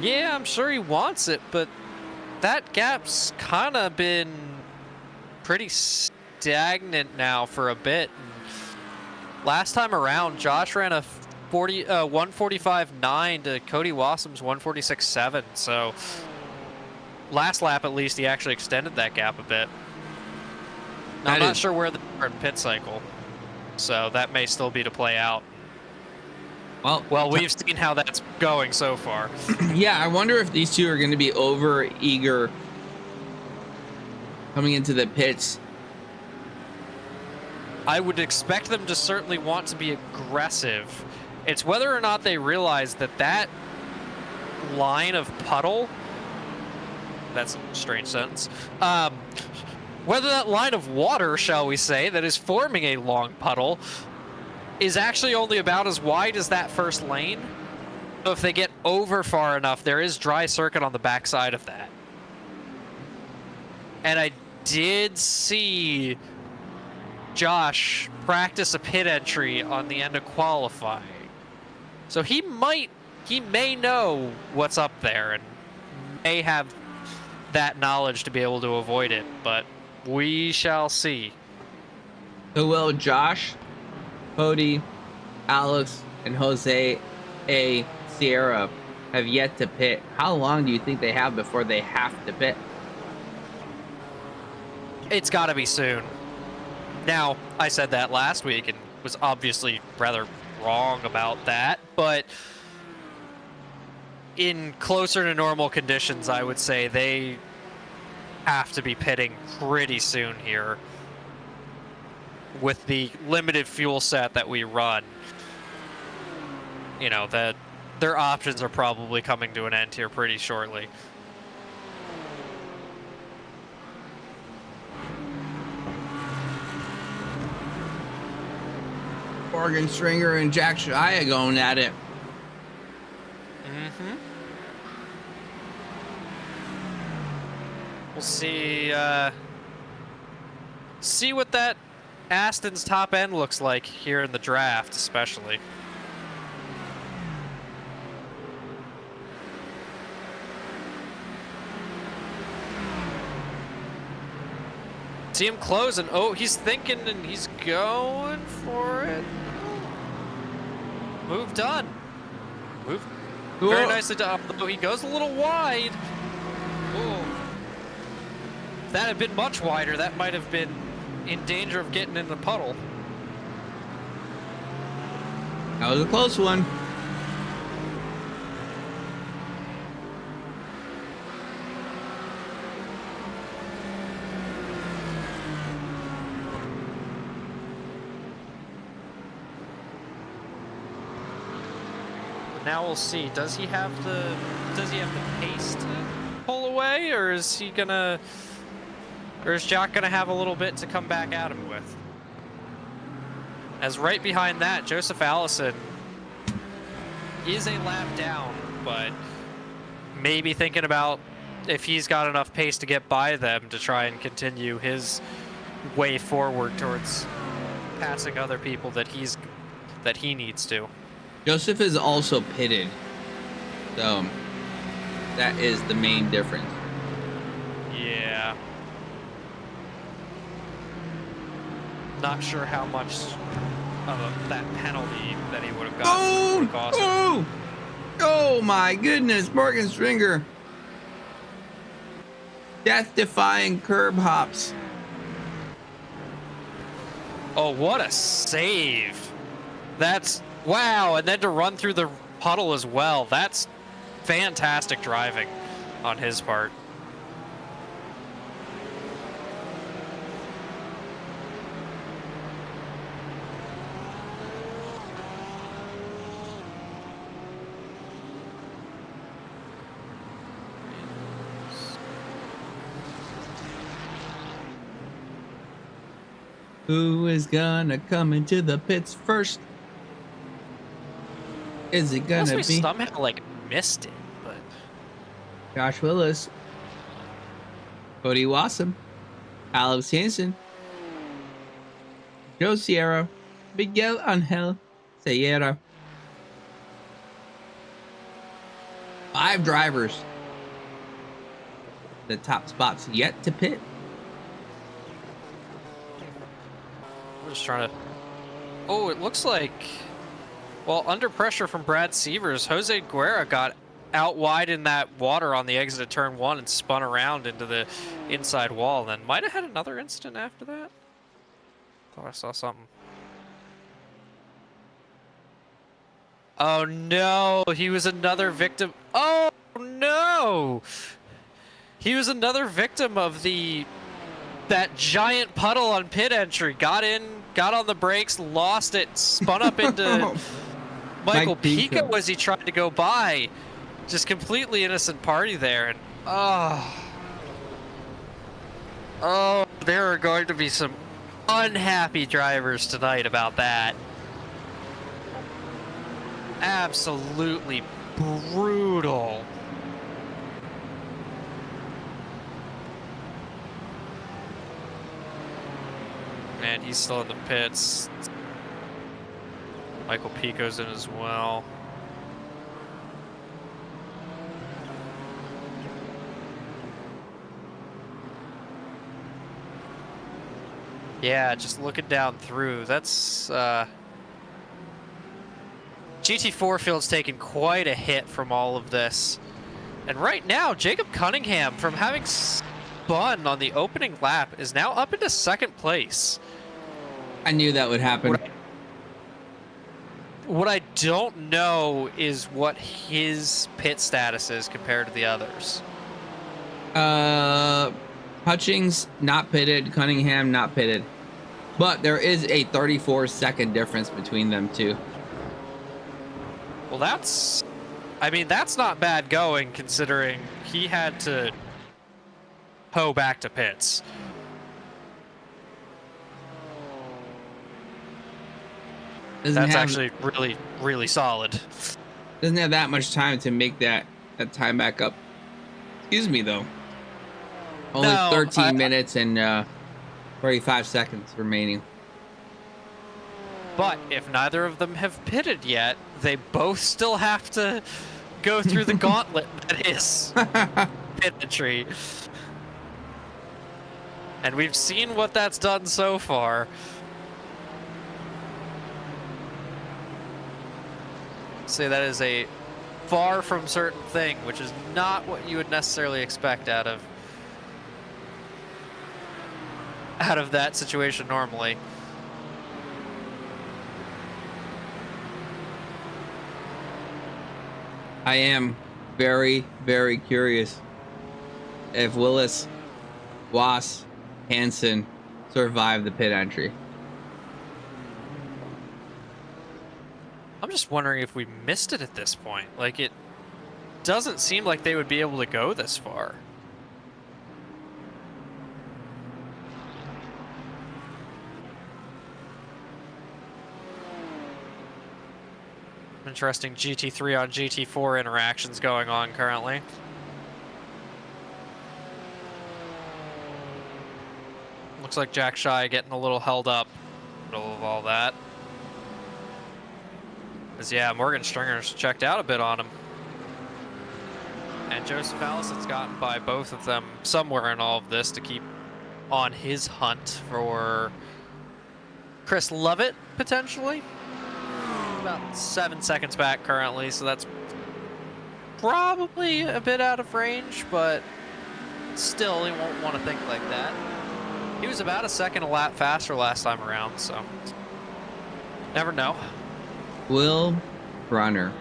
Yeah, I'm sure he wants it, but that gap's kind of been pretty stagnant now for a bit. Last time around, Josh ran a 145.9 to Cody Wassum's 146.7. So last lap, at least, he actually extended that gap a bit. Now, I'm not sure where they are in pit cycle, so that may still be to play out. Well, we've seen how that's going so far. Yeah, I wonder if these two are going to be over eager coming into the pits. I would expect them to certainly want to be aggressive. It's whether or not they realize that that line of puddle, that's a strange sentence, whether that line of water, shall we say, that is forming a long puddle is actually only about as wide as that first lane. So if they get over far enough, there is dry circuit on the backside of that. And I did see Josh practice a pit entry on the end of qualifying. So he may know what's up there and may have that knowledge to be able to avoid it, but we shall see. So will Josh, Cody, Alex, and Jose A. Sierra have yet to pit? How long do you think they have before they have to pit? It's got to be soon. Now, I said that last week and was obviously rather wrong about that, but in closer to normal conditions, I would say they have to be pitting pretty soon here with the limited fuel set that we run. You know, that their options are probably coming to an end here pretty shortly. Morgan Stringer and Jack Shia going at it. Mm-hmm. We'll see what that Aston's top end looks like here in the draft, especially. See him close, and oh, he's thinking and he's going for it. Move done. Move very nicely done. Though he goes a little wide. Ooh. If that had been much wider, that might have been in danger of getting in the puddle. That was a close one. Now we'll see. Does he have the pace to pull away, or is he gonna, or is Jack gonna have a little bit to come back at him with? As right behind that, Joseph Allison is a lap down, but maybe thinking about if he's got enough pace to get by them to try and continue his way forward towards passing other people that he needs to. Joseph is also pitted, so that is the main difference. Yeah. Not sure how much of that penalty that he would have gotten would have cost him. Oh my goodness, Morgan Stringer. Death-defying curb hops. Oh, what a save. That's... Wow, and then to run through the puddle as well. That's fantastic driving on his part. Who is gonna come into the pits first? Is it gonna Unless we be somehow like missed it, but Josh Willis, Cody Wassum, Alex Hansen, Joe Sierra, Miguel Angel Sierra. 5 drivers. The top spots yet to pit. I'm just trying to... Oh, it looks like... Well, under pressure from Brad Severs, Jose Guerra got out wide in that water on the exit of turn 1 and spun around into the inside wall. Then might have had another incident after that. Thought I saw something. Oh no, he was another victim. Oh no! He was another victim of that giant puddle on pit entry. Got in, got on the brakes, lost it, spun up into Michael Pico as he tried to go by. Just completely innocent party there, and oh, there are going to be some unhappy drivers tonight about that. Absolutely brutal. And he's still in the pits. Michael Pico's in as well. Yeah, just looking down through, that's GT4 field's taken quite a hit from all of this. And right now, Jacob Cunningham, from having spun on the opening lap, is now up into 2nd place. I knew that would happen. What I don't know is what his pit status is compared to the others. Hutchings not pitted, Cunningham not pitted. But there is a 34-second difference between them two. Well, that's... I mean, that's not bad going, considering he had to hoe back to pits. That's actually really, really solid. Doesn't have that much time to make that time back up. Excuse me, though. Only 13 minutes and 45 seconds remaining. But if neither of them have pitted yet, they both still have to go through the gauntlet that is pit entry. And we've seen what that's done so far. Say that is a far from certain thing, which is not what you would necessarily expect out of that situation normally. I am very, very curious if Willis, Wass, Hansen survive the pit entry. I'm just wondering if we missed it at this point. Like, it doesn't seem like they would be able to go this far. Interesting GT3 on GT4 interactions going on currently. Looks like Jack Shy getting a little held up in the middle of all that. Yeah, Morgan Stringer's checked out a bit on him. And Joseph Allison's gotten by both of them somewhere in all of this to keep on his hunt for Chris Lovett, potentially. About 7 seconds back currently, so that's probably a bit out of range, but still, he won't want to think like that. He was about a second a lap faster last time around, so never know. Will Brunner.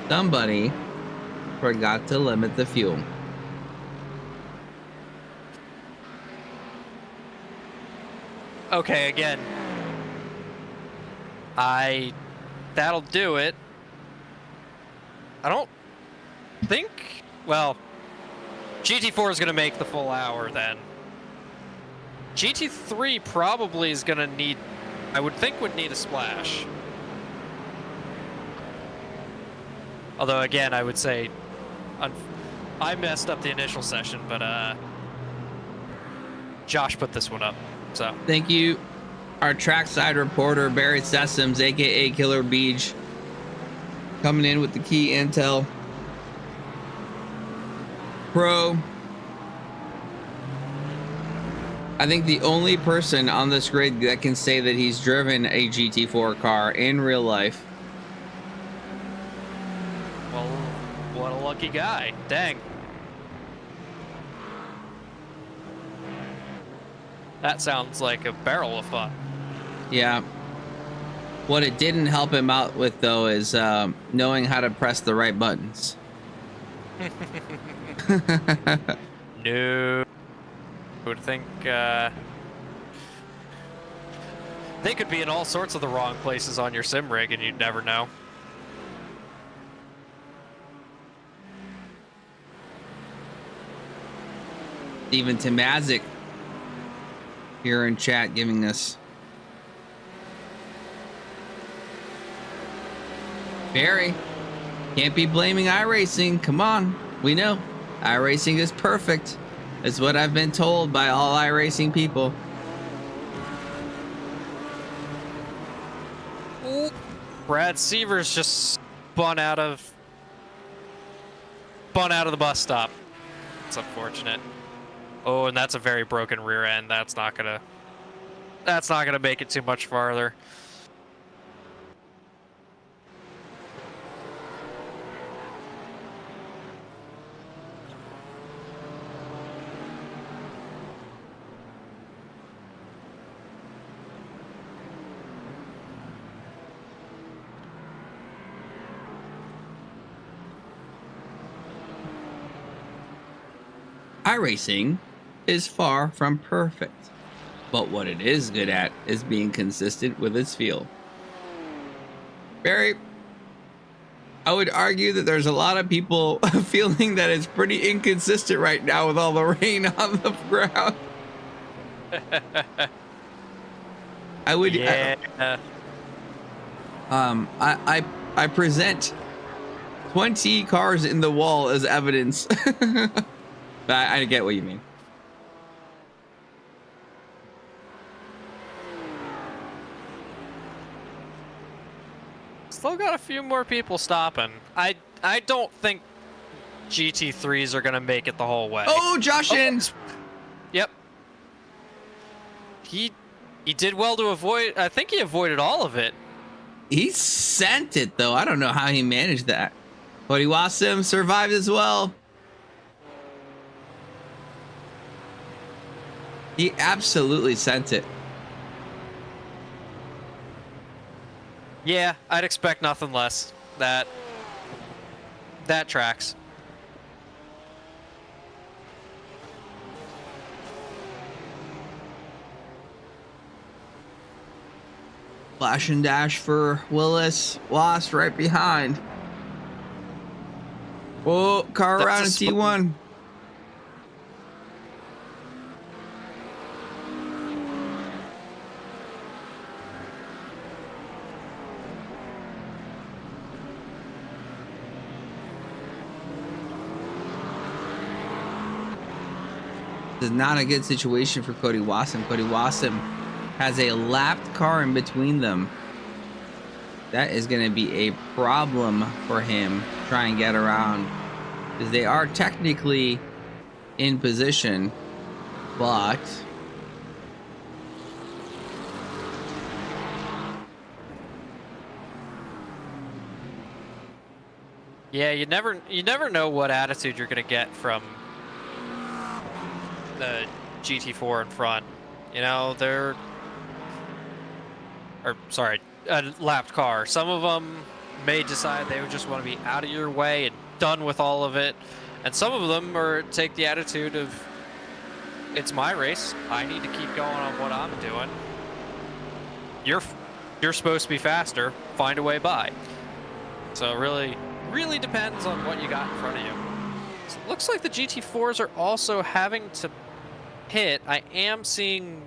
Somebody forgot to limit the fuel. Okay, again. That'll do it. I don't think, well, GT4 is going to make the full hour then. GT3 probably is going to need, I would think would need a splash. Although again, I would say, I messed up the initial session, but Josh put this one up, so. Thank you, our trackside reporter, Barry Sessoms, aka Killer Beach. coming in with the key intel. Pro. I think the only person on this grid that can say that he's driven a GT4 car in real life. Well, what a lucky guy. Dang. That sounds like a barrel of fun. Yeah. What it didn't help him out with, though, is knowing how to press the right buttons. No. I would think they could be in all sorts of the wrong places on your sim rig and you'd never know. Even Tamazic here in chat giving us Barry, can't be blaming iRacing. Come on, we know iRacing is perfect. Is what I've been told by all iRacing people. Ooh. Brad Severs just spun out of the bus stop. It's unfortunate. Oh, and that's a very broken rear end. That's not gonna make it too much farther. iRacing is far from perfect, but what it is good at is being consistent with its field. Barry, I would argue that there's a lot of people feeling that it's pretty inconsistent right now with all the rain on the ground. I would, yeah. I present 20 cars in the wall as evidence. But I get what you mean. Still got a few more people stopping. I don't think GT3s are gonna make it the whole way. Oh, Josh in. Yep. He did well to avoid. I think he avoided all of it. He sent it though. I don't know how he managed that. But Ghoukasian survived as well. He absolutely sent it. Yeah, I'd expect nothing less. That tracks. Flash and dash for Willis. Lost right behind. Whoa, car around in T1. This is not a good situation for Ghoukasian. Ghoukasian has a lapped car in between them. That is going to be a problem for him to try and get around, because they are technically in position, but yeah, you never know what attitude you're gonna get from the GT4 in front. You know, a lapped car. Some of them may decide they would just want to be out of your way and done with all of it, and some of them take the attitude of, it's my race, I need to keep going on what I'm doing. You're supposed to be faster, find a way by. So really depends on what you got in front of you. So it looks like the GT4s are also having to pit. I am seeing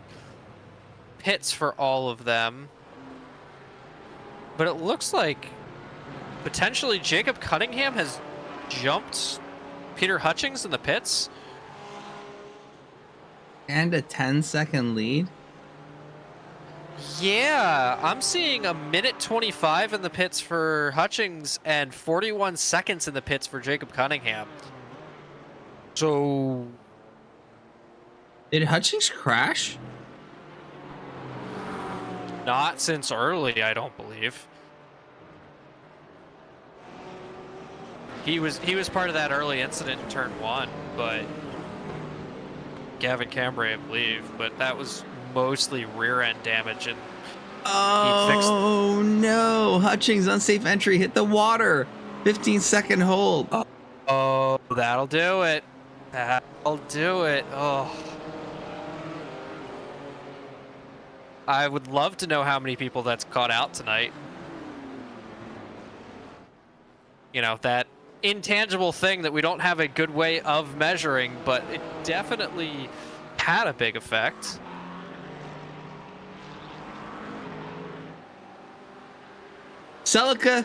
pits for all of them, but it looks like potentially Jacob Cunningham has jumped Peter Hutchings in the pits. And a 10-second lead. Yeah, I'm seeing a minute 25 in the pits for Hutchings and 41 seconds in the pits for Jacob Cunningham. So... Did Hutchings crash? Not since early, I don't believe. He was part of that early incident in turn 1, but Gavin Cambrai, I believe, but that was mostly rear end damage, and oh no, Hutchings unsafe entry hit the water. 15-second hold. Oh, that'll do it. That'll do it. Oh. I would love to know how many people that's caught out tonight. You know, that intangible thing that we don't have a good way of measuring, but it definitely had a big effect. Celica,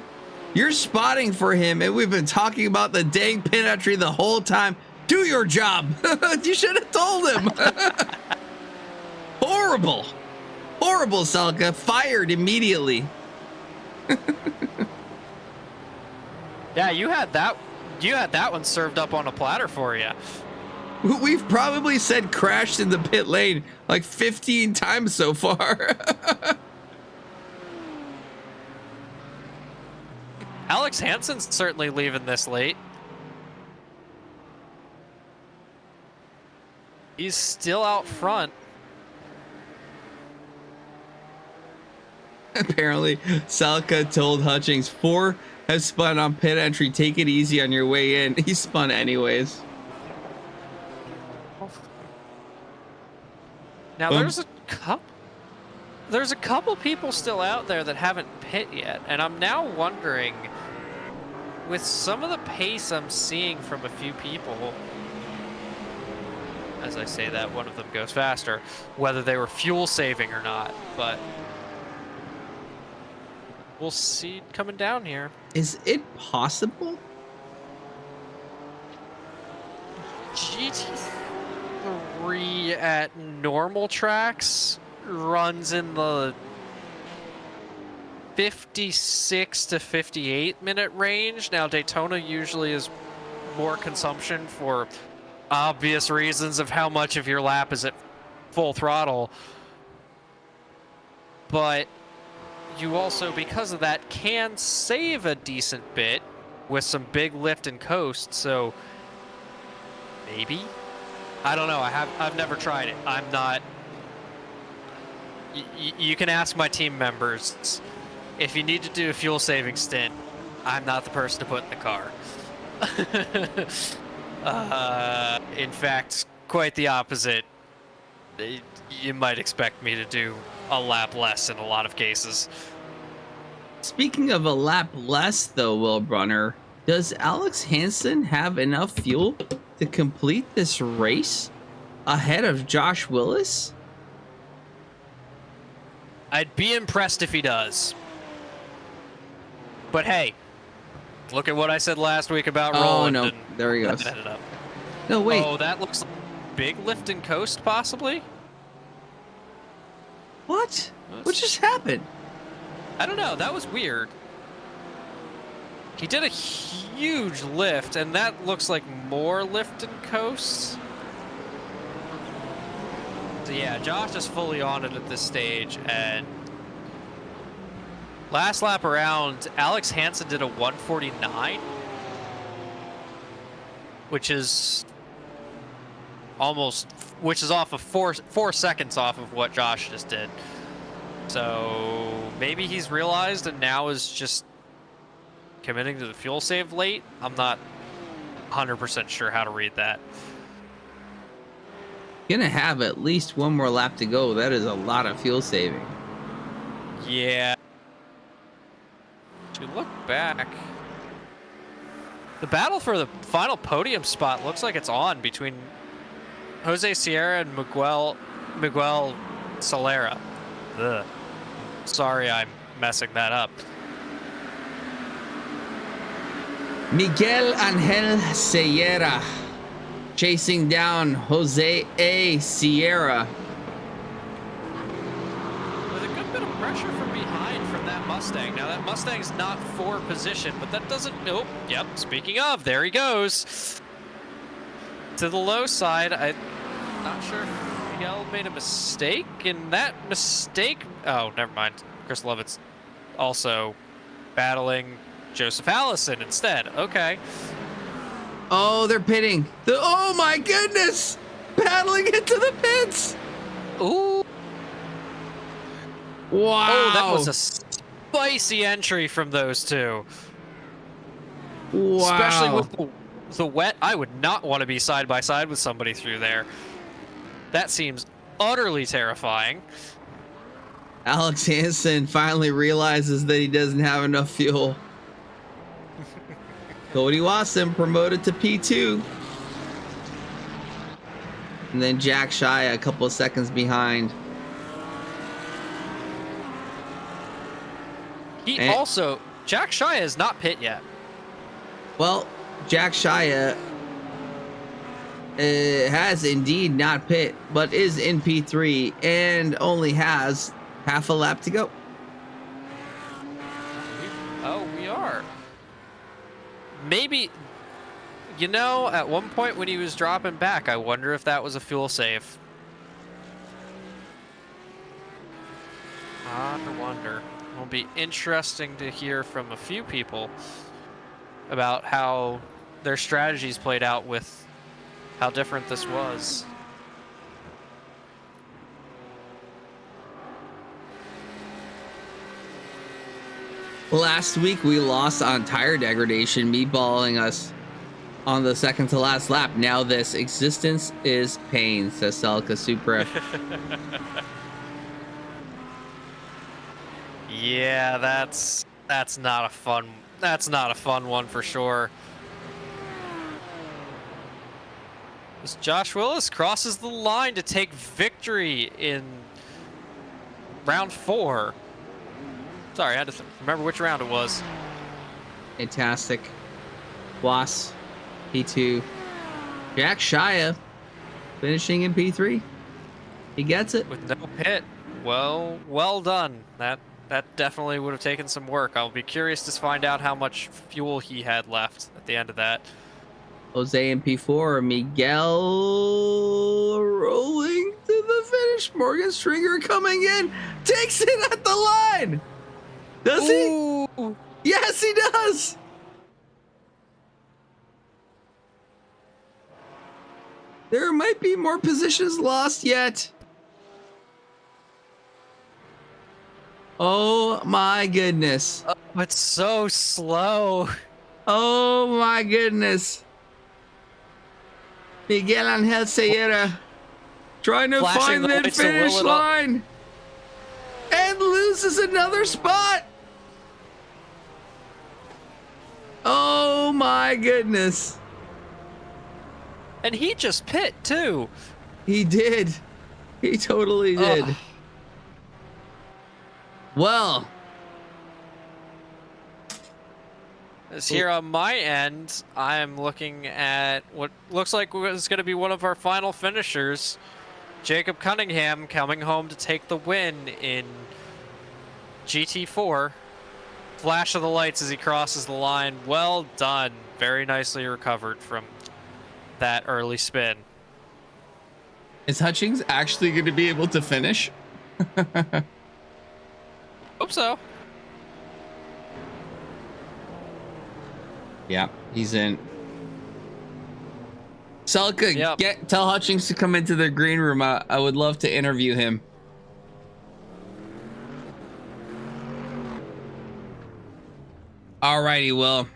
you're spotting for him, and we've been talking about the dang pin entry the whole time. Do your job. You should have told him. Horrible. Horrible, Celica. Fired immediately. Yeah, you had that one served up on a platter for you. We've probably said crashed in the pit lane like 15 times so far. Alex Hansen's certainly leaving this late. He's still out front. Apparently, Celica told Hutchings 4 has spun on pit entry. Take it easy on your way in. He spun anyways. Now Boom. there's a couple people still out there that haven't pit yet, and I'm now wondering, with some of the pace I'm seeing from a few people, as I say that, one of them goes faster, whether they were fuel saving or not, but we'll see coming down here. Is it possible? GT3 at normal tracks runs in the 56 to 58 minute range. Now Daytona usually is more consumption for obvious reasons of how much of your lap is at full throttle. But you also, because of that, can save a decent bit with some big lift and coast, so maybe? I don't know, I've never tried it. I'm not... You can ask my team members. If you need to do a fuel saving stint, I'm not the person to put in the car. In fact, quite the opposite. You might expect me to do a lap less in a lot of cases. Speaking of a lap less, though, Will Brunner, does Alex Hansen have enough fuel to complete this race ahead of Josh Willis? I'd be impressed if he does. But hey, look at what I said last week about Roland. Oh, no. There he goes. No, wait. Oh, that looks like big lift and coast, possibly? What? What just happened? I don't know. That was weird. He did a huge lift, and that looks like more lift and coast. So yeah, Josh is fully on it at this stage, and last lap around, Alex Hansen did a 149, which is off of four seconds off of what Josh just did. So maybe he's realized and now is just committing to the fuel save late. I'm not 100% sure how to read that. Gonna have at least one more lap to go. That is a lot of fuel saving. Yeah. To look back, the battle for the final podium spot looks like it's on between Jose Sierra and Miguel Solera. Ugh. Sorry, I'm messing that up. Miguel Angel Sierra chasing down Jose A. Sierra. With a good pressure from behind from that Mustang. Now that Mustang's not for position, but that doesn't, nope, yep, speaking of, there he goes. To the low side, I'm not sure if Miguel made a mistake, and that mistake, oh, never mind. Chris Lovett's also battling Joseph Allison instead, okay. Oh, they're pitting. Oh my goodness! Paddling into the pits! Ooh. Wow. Oh, that was a spicy entry from those two. Wow. Especially with the wet. I would not want to be side by side with somebody through there. That seems utterly terrifying. Alex Hansen finally realizes that he doesn't have enough fuel. Cody Watson promoted to P2. And then Jack Shia a couple of seconds behind. Jack Shia is not pit yet. Well, Jack Shia has indeed not pit, but is in P3 and only has half a lap to go. Oh, we are. Maybe, you know, at one point when he was dropping back, I wonder if that was a fuel save. I wonder. It'll be interesting to hear from a few people about how their strategies played out with how different this was. Last week we lost on tire degradation, meatballing us on the second to last lap. Now this existence is pain, says Celica Supra. Yeah, that's not a fun one for sure. As Josh Willis crosses the line to take victory in round 4. Sorry, I had to remember which round it was. Fantastic. Was P2. Jack Shia finishing in P3. He gets it. With no pit. Well done. That definitely would have taken some work. I'll be curious to find out how much fuel he had left at the end of that. Jose in P4. Miguel rolling to the finish. Morgan Stringer coming in. Takes it at the line. Does he? Yes, he does. There might be more positions lost yet. Oh my goodness. Oh, it's so slow. Oh my goodness. Miguel Angel Sierra trying to Flashing find the finish line and loses another spot. Oh my goodness. And he just pit too. He did. He totally did. Ugh. Well, as here on my end, I'm looking at what looks like was going to be one of our final finishers, Jacob Cunningham, coming home to take the win in GT4. Flash of the lights as he crosses the line. Well done. Very nicely recovered from that early spin. is Hutchings actually going to be able to finish? Hope so. Yeah, he's in. Celica, Yep. tell Hutchings to come into the green room. I would love to interview him. Alrighty, well,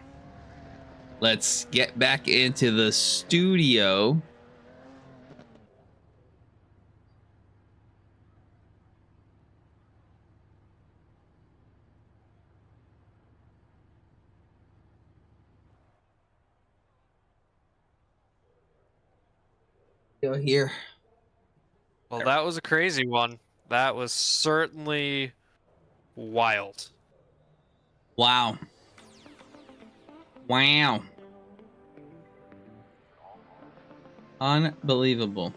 let's get back into the studio. Go here. Well, that was a crazy one. That was certainly wild. Wow. Wow. Unbelievable.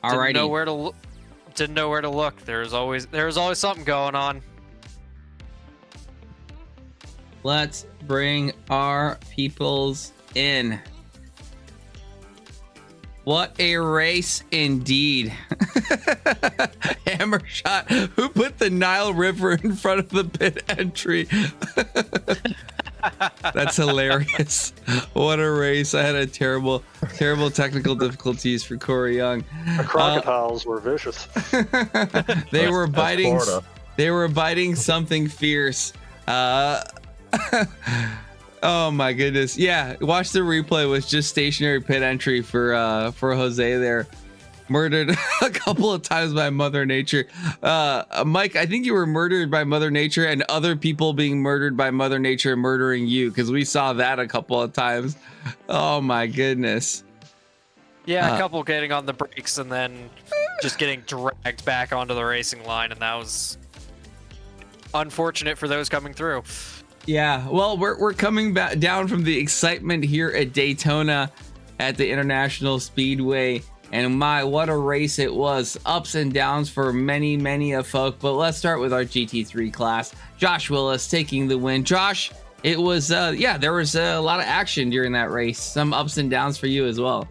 Didn't Alrighty. know didn't know where to look. There was always something going on. Let's bring our peoples in. What a race indeed. Hammer shot. Who put the Nile River in front of the pit entry? That's hilarious. What a race. I had a terrible technical difficulties for Corey Young. The crocodiles were vicious. They were biting something fierce. Oh my goodness. Yeah, watch the replay with just stationary pit entry for Jose there. Murdered a couple of times by Mother Nature. Mike, I think you were murdered by Mother Nature and other people being murdered by Mother Nature murdering you, because we saw that a couple of times. Oh my goodness. Yeah, a couple getting on the brakes and then just getting dragged back onto the racing line, and that was unfortunate for those coming through. Yeah, well, we're coming back down from the excitement here at Daytona at the International Speedway, and my, what a race it was. Ups and downs for many a folk, but let's start with our GT3 class. Josh Willis taking the win. Josh, it was, yeah, there was a lot of action during that race. Some ups and downs for you as well.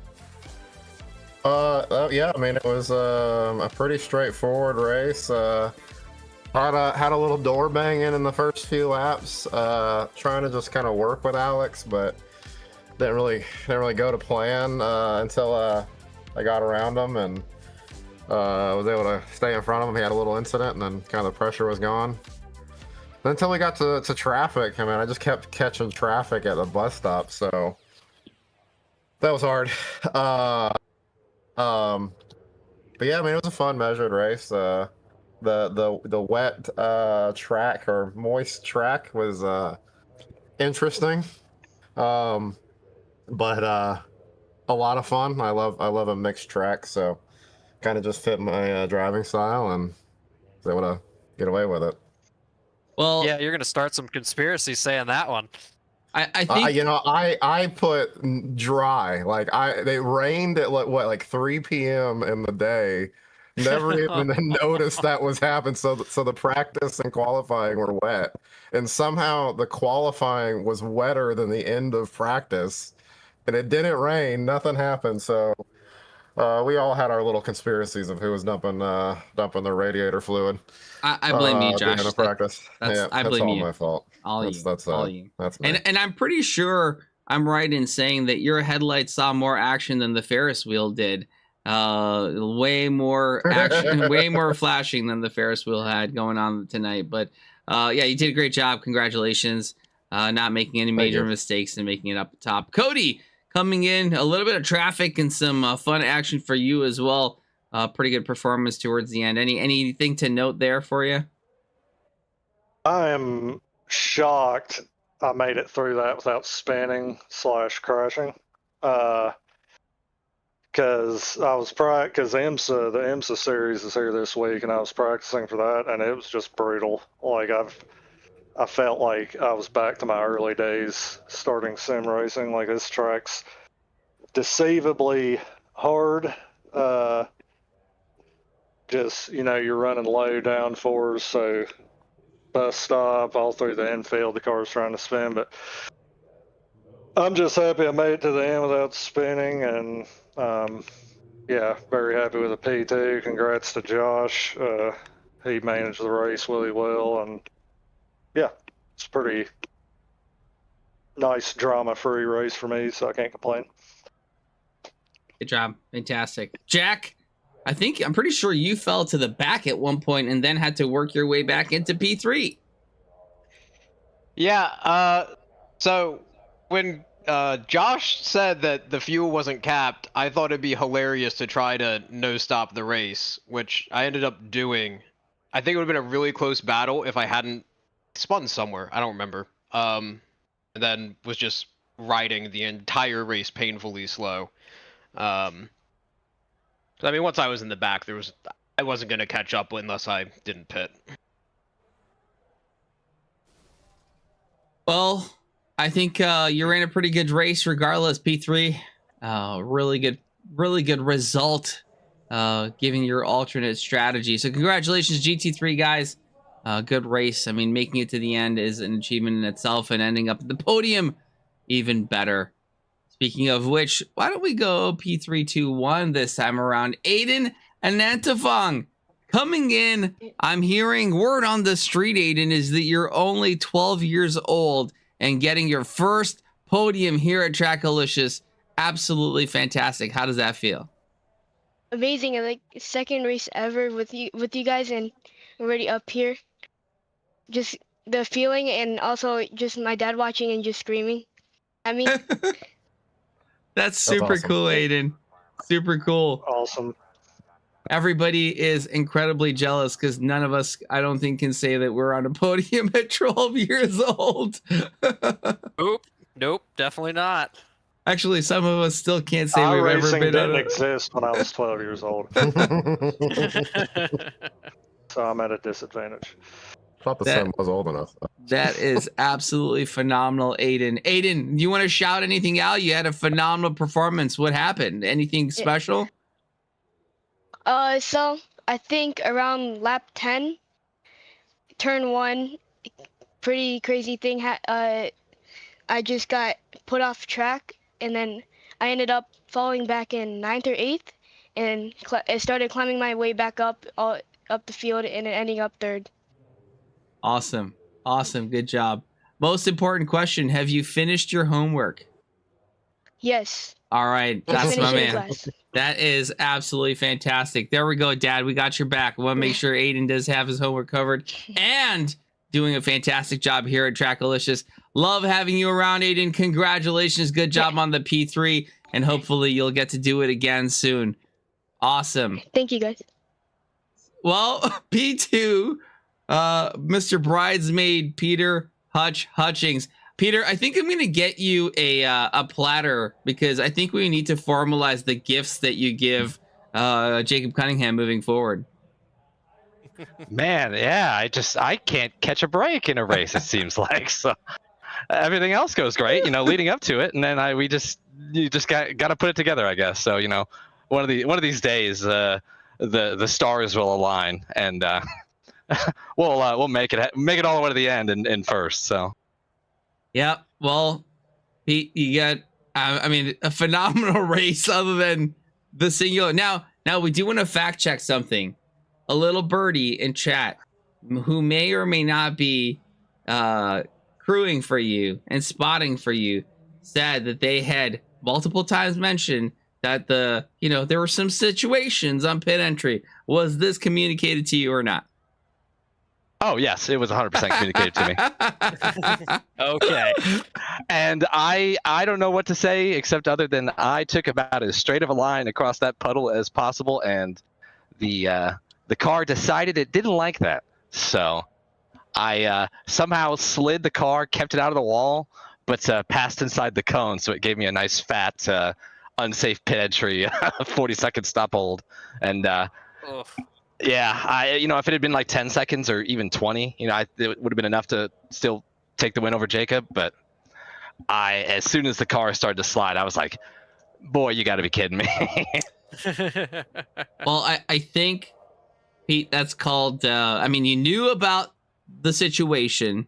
Yeah, I mean, it was a pretty straightforward race. Had a little door banging in the first few laps, trying to just kind of work with Alex, but didn't really go to plan until I got around him and was able to stay in front of him. He had a little incident, and then kind of the pressure was gone. Then until we got to traffic, I mean, I just kept catching traffic at the bus stop, so that was hard. But yeah, I mean, it was a fun, measured race. The wet track, or moist track, was interesting, but a lot of fun. I love a mixed track, so kind of just fit my driving style and was able to get away with it. Well, yeah, you're gonna start some conspiracy saying that one. I think you know, I put dry, like they rained at like 3 p.m. in the day. Never even noticed that was happening. So the practice and qualifying were wet, and somehow the qualifying was wetter than the end of practice, and it didn't rain. Nothing happened. So we all had our little conspiracies of who was dumping the radiator fluid. I blame you, Josh. In practice. I blame all you. my fault. All you. That's me. And I'm pretty sure I'm right in saying that your headlights saw more action than the Ferris wheel did. Way more action, way more flashing than the Ferris wheel had going on tonight. But yeah, you did a great job. Congratulations. Not making any major mistakes and making it up top. Cody coming in, a little bit of traffic and some fun action for you as well. Pretty good performance towards the end. Anything to note there for you? I am shocked I made it through that without spinning / crashing. Because the IMSA series is here this week, and I was practicing for that, and it was just brutal. Like I felt like I was back to my early days starting sim racing. Like, this track's deceivably hard. Just, you know, you're running low downforce, so bus stop all through the infield, the car's trying to spin, but I'm just happy I made it to the end without spinning, and yeah, very happy with the P2. Congrats to Josh. He managed the race really well, and yeah, it's a pretty nice drama-free race for me, so I can't complain. Good job. Fantastic. Jack, I'm pretty sure you fell to the back at one point and then had to work your way back into P3. Yeah, so when Josh said that the fuel wasn't capped, I thought it'd be hilarious to try to no-stop the race, which I ended up doing. I think it would have been a really close battle if I hadn't spun somewhere. I don't remember. And then was just riding the entire race painfully slow. I mean, once I was in the back, I wasn't going to catch up unless I didn't pit. Well, I think you ran a pretty good race regardless. P3, really good result giving your alternate strategy. So congratulations, GT3 guys. Good race. I mean, making it to the end is an achievement in itself, and ending up at the podium, even better. Speaking of which, why don't we go P321 this time around? Aiden Anantafong coming in. I'm hearing word on the street, Aiden, is that you're only 12 years old and getting your first podium here at TRACKILICIOUS. Absolutely fantastic. How does that feel? Amazing. And like second race ever with you guys, and already up here. Just the feeling, and also just my dad watching and just screaming at me. That's super awesome. cool, Aiden. Super cool. Awesome. Everybody is incredibly jealous because none of us, I don't think, can say that we're on a podium at 12 years old. Nope, definitely not. Actually, some of us still can't say we've ever iRacing been didn't on exist when I was 12 years old, so I'm at a disadvantage. Thought the son was old enough. That is absolutely phenomenal, Aiden. Aiden, you want to shout anything out? You had a phenomenal performance. What happened? Anything special? So I think around lap 10, turn 1, pretty crazy thing. I just got put off track, and then I ended up falling back in 9th or 8th, and I started climbing my way back up the field, and ending up 3rd. Awesome. Awesome. Good job. Most important question, have you finished your homework? Yes. All right. I That's my finished it in man. class. That is absolutely fantastic. There we go, Dad. We got your back. We want to make sure Aiden does have his homework covered and doing a fantastic job here at TRACKILICIOUS. Love having you around, Aiden. Congratulations. Good job on the P3, and hopefully you'll get to do it again soon. Awesome. Thank you, guys. Well, P2, Mr. Bridesmaid Peter Hutchings. Peter, I think I'm going to get you a platter, because I think we need to formalize the gifts that you give Jacob Cunningham moving forward. Man, yeah, I can't catch a break in a race, it seems like. So everything else goes great, leading up to it, and then you just got to put it together, I guess. So, one of these days the stars will align, and we'll make it all the way to the end and first. So yeah, well, Pete, you got a phenomenal race other than the singular. Now we do want to fact check something. A little birdie in chat who may or may not be crewing for you and spotting for you said that they had multiple times mentioned that there were some situations on pit entry. Was this communicated to you or not? Oh, yes, it was 100% communicated to me. Okay. And I don't know what to say except other than I took about as straight of a line across that puddle as possible, and the car decided it didn't like that. So I somehow slid the car, kept it out of the wall, but passed inside the cone, so it gave me a nice fat unsafe pit entry 40-second stop hold. And yeah, if it had been like 10 seconds or even 20, it would have been enough to still take the win over Jacob. But as soon as the car started to slide, I was like, boy, you got to be kidding me. Well, I think, Pete, that's called, you knew about the situation.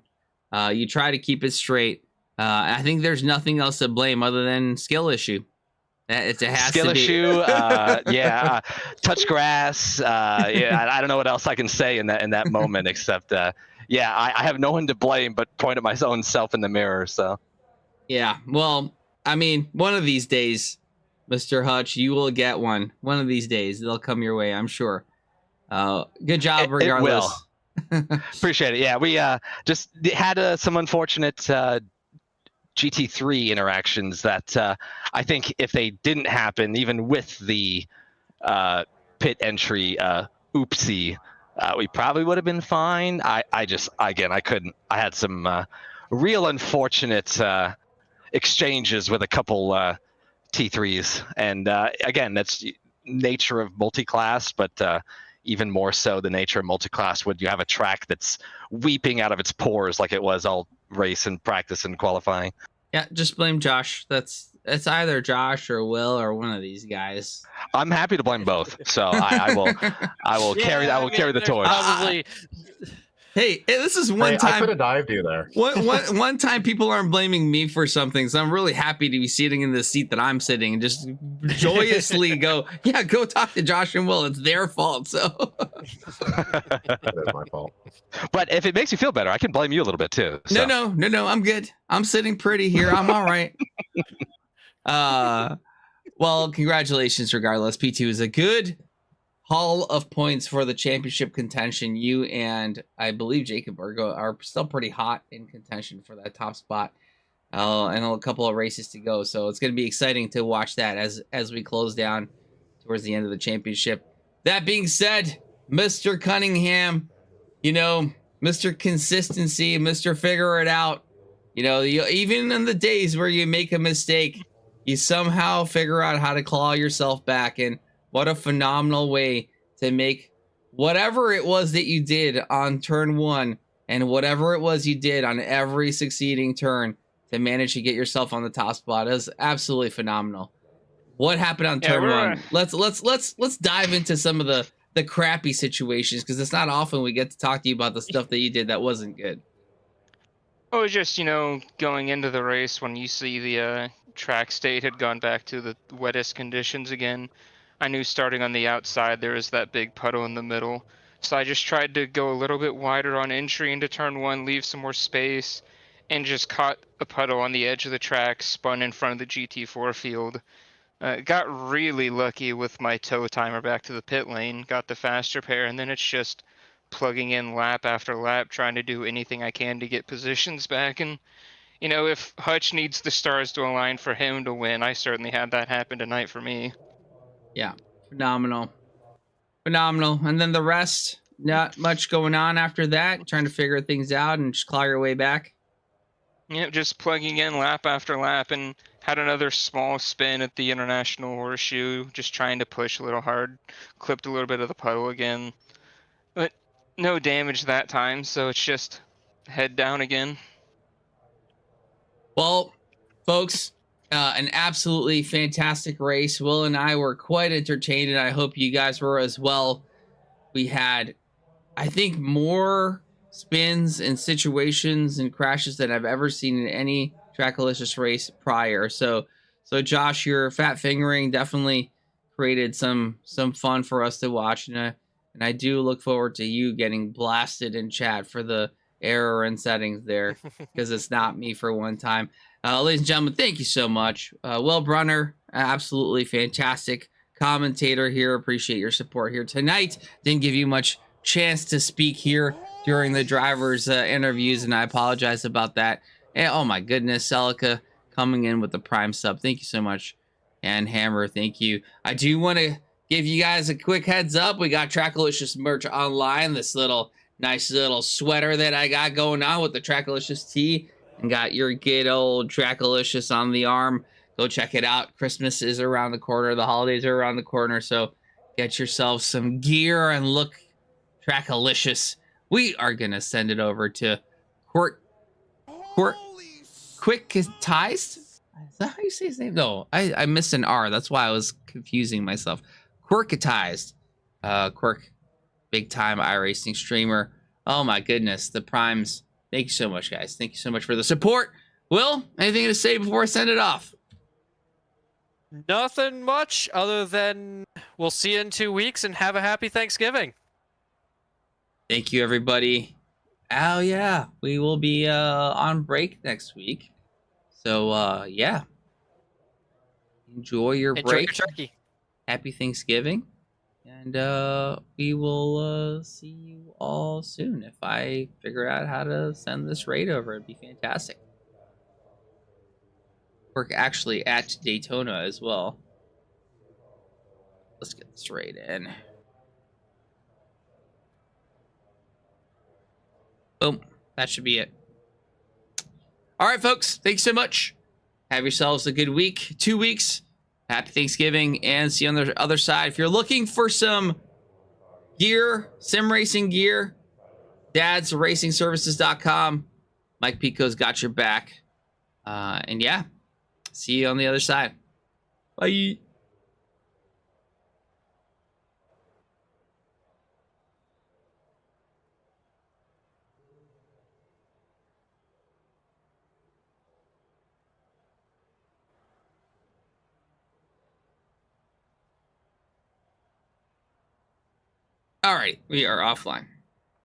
You try to keep it straight. I think there's nothing else to blame other than skill issue. It has skill to be. issue, yeah, touch grass. Yeah, I don't know what else I can say in that moment except, yeah, I have no one to blame but point at my own self in the mirror. So, yeah, well, one of these days, Mr. Hutch, you will get one. One of these days, they'll come your way, I'm sure. Good job, regardless. It will. Appreciate it. Yeah, we just had some unfortunate GT3 interactions that I think if they didn't happen, even with the pit entry oopsie, we probably would have been fine. I couldn't. I had some real unfortunate exchanges with a couple T3s, and again, that's nature of multi-class, but even more so the nature of multi-class when you have a track that's weeping out of its pores like it was all race and practice and qualifying. Yeah, just blame Josh. It's either Josh or Will or one of these guys. I'm happy to blame both. So I will carry the torch. Probably. Hey, this is Hey, one I time. could have dived you there. One time people aren't blaming me for something, so I'm really happy to be sitting in the seat that I'm sitting and just joyously go talk to Josh and Will. It's their fault. So It is my fault. But if it makes you feel better, I can blame you a little bit too. So. no, I'm good. I'm sitting pretty here. I'm all right. Well, congratulations regardless. P2 is a good haul of points for the championship contention. You and I believe Jacob are still pretty hot in contention for that top spot. And a couple of races to go. So it's going to be exciting to watch that as we close down towards the end of the championship. That being said, Mr. Cunningham, Mr. Consistency, Mr. Figure It Out, even in the days where you make a mistake, you somehow figure out how to claw yourself back. And what a phenomenal way to make whatever it was that you did on turn 1 and whatever it was you did on every succeeding turn to manage to get yourself on the top spot. It was absolutely phenomenal. What happened on turn 1? Let's dive into some of the crappy situations, because it's not often we get to talk to you about the stuff that you did that wasn't good. It was just, going into the race when you see the track state had gone back to the wettest conditions again. I knew starting on the outside there was that big puddle in the middle. So I just tried to go a little bit wider on entry into turn 1, leave some more space, and just caught a puddle on the edge of the track, spun in front of the GT4 field. Got really lucky with my tow timer back to the pit lane, got the faster pair, and then it's just plugging in lap after lap, trying to do anything I can to get positions back. And, if Hutch needs the stars to align for him to win, I certainly had that happen tonight for me. Yeah, phenomenal. And then the rest, not much going on after that, trying to figure things out and just claw your way back. Yep, just plugging in lap after lap, and had another small spin at the International Horseshoe, just trying to push a little hard, clipped a little bit of the puddle again. But no damage that time, so it's just head down again. Well, folks, an absolutely fantastic race. Will and I were quite entertained, and I hope you guys were as well. We had, I think, more spins and situations and crashes than I've ever seen in any Trackalicious race prior. So Josh, your fat fingering definitely created some fun for us to watch, and I do look forward to you getting blasted in chat for the error in settings there, because it's not me for one time. Ladies and gentlemen, thank you so much. Will Brunner, absolutely fantastic commentator here. Appreciate your support here tonight. Didn't give you much chance to speak here during the drivers' interviews, and I apologize about that. And, oh my goodness, Celica coming in with the Prime sub. Thank you so much. And Hammer, thank you. I do want to give you guys a quick heads up. We got Trackalicious merch online. This nice little sweater that I got going on with the Trackalicious tee, and got your good old Trackalicious on the arm. Go check it out. Christmas is around the corner. The holidays are around the corner. So get yourself some gear and look Trackalicious. We are going to send it over to Quickatized? Is that how you say his name? No, I missed an R. That's why I was confusing myself. Quirkatized. Quirk, big time iRacing streamer. Oh my goodness, the primes. Thank you so much, guys. Thank you so much for the support. Will, anything to say before I send it off? Nothing much other than we'll see you in 2 weeks, and have a happy Thanksgiving. Thank you, everybody. Oh yeah, we will be on break next week. So yeah. Enjoy your break. Your turkey. Happy Thanksgiving. And we will see you all soon. If I figure out how to send this raid over, it'd be fantastic. We're actually at Daytona as well. Let's get this raid in. Boom. That should be it. All right, folks. Thanks so much. Have yourselves a good week. 2 weeks. Happy Thanksgiving, and see you on the other side. If you're looking for some gear, sim racing gear, dadsracingservices.com. Mike Pico's got your back. And yeah, see you on the other side. Bye. All right, we are offline.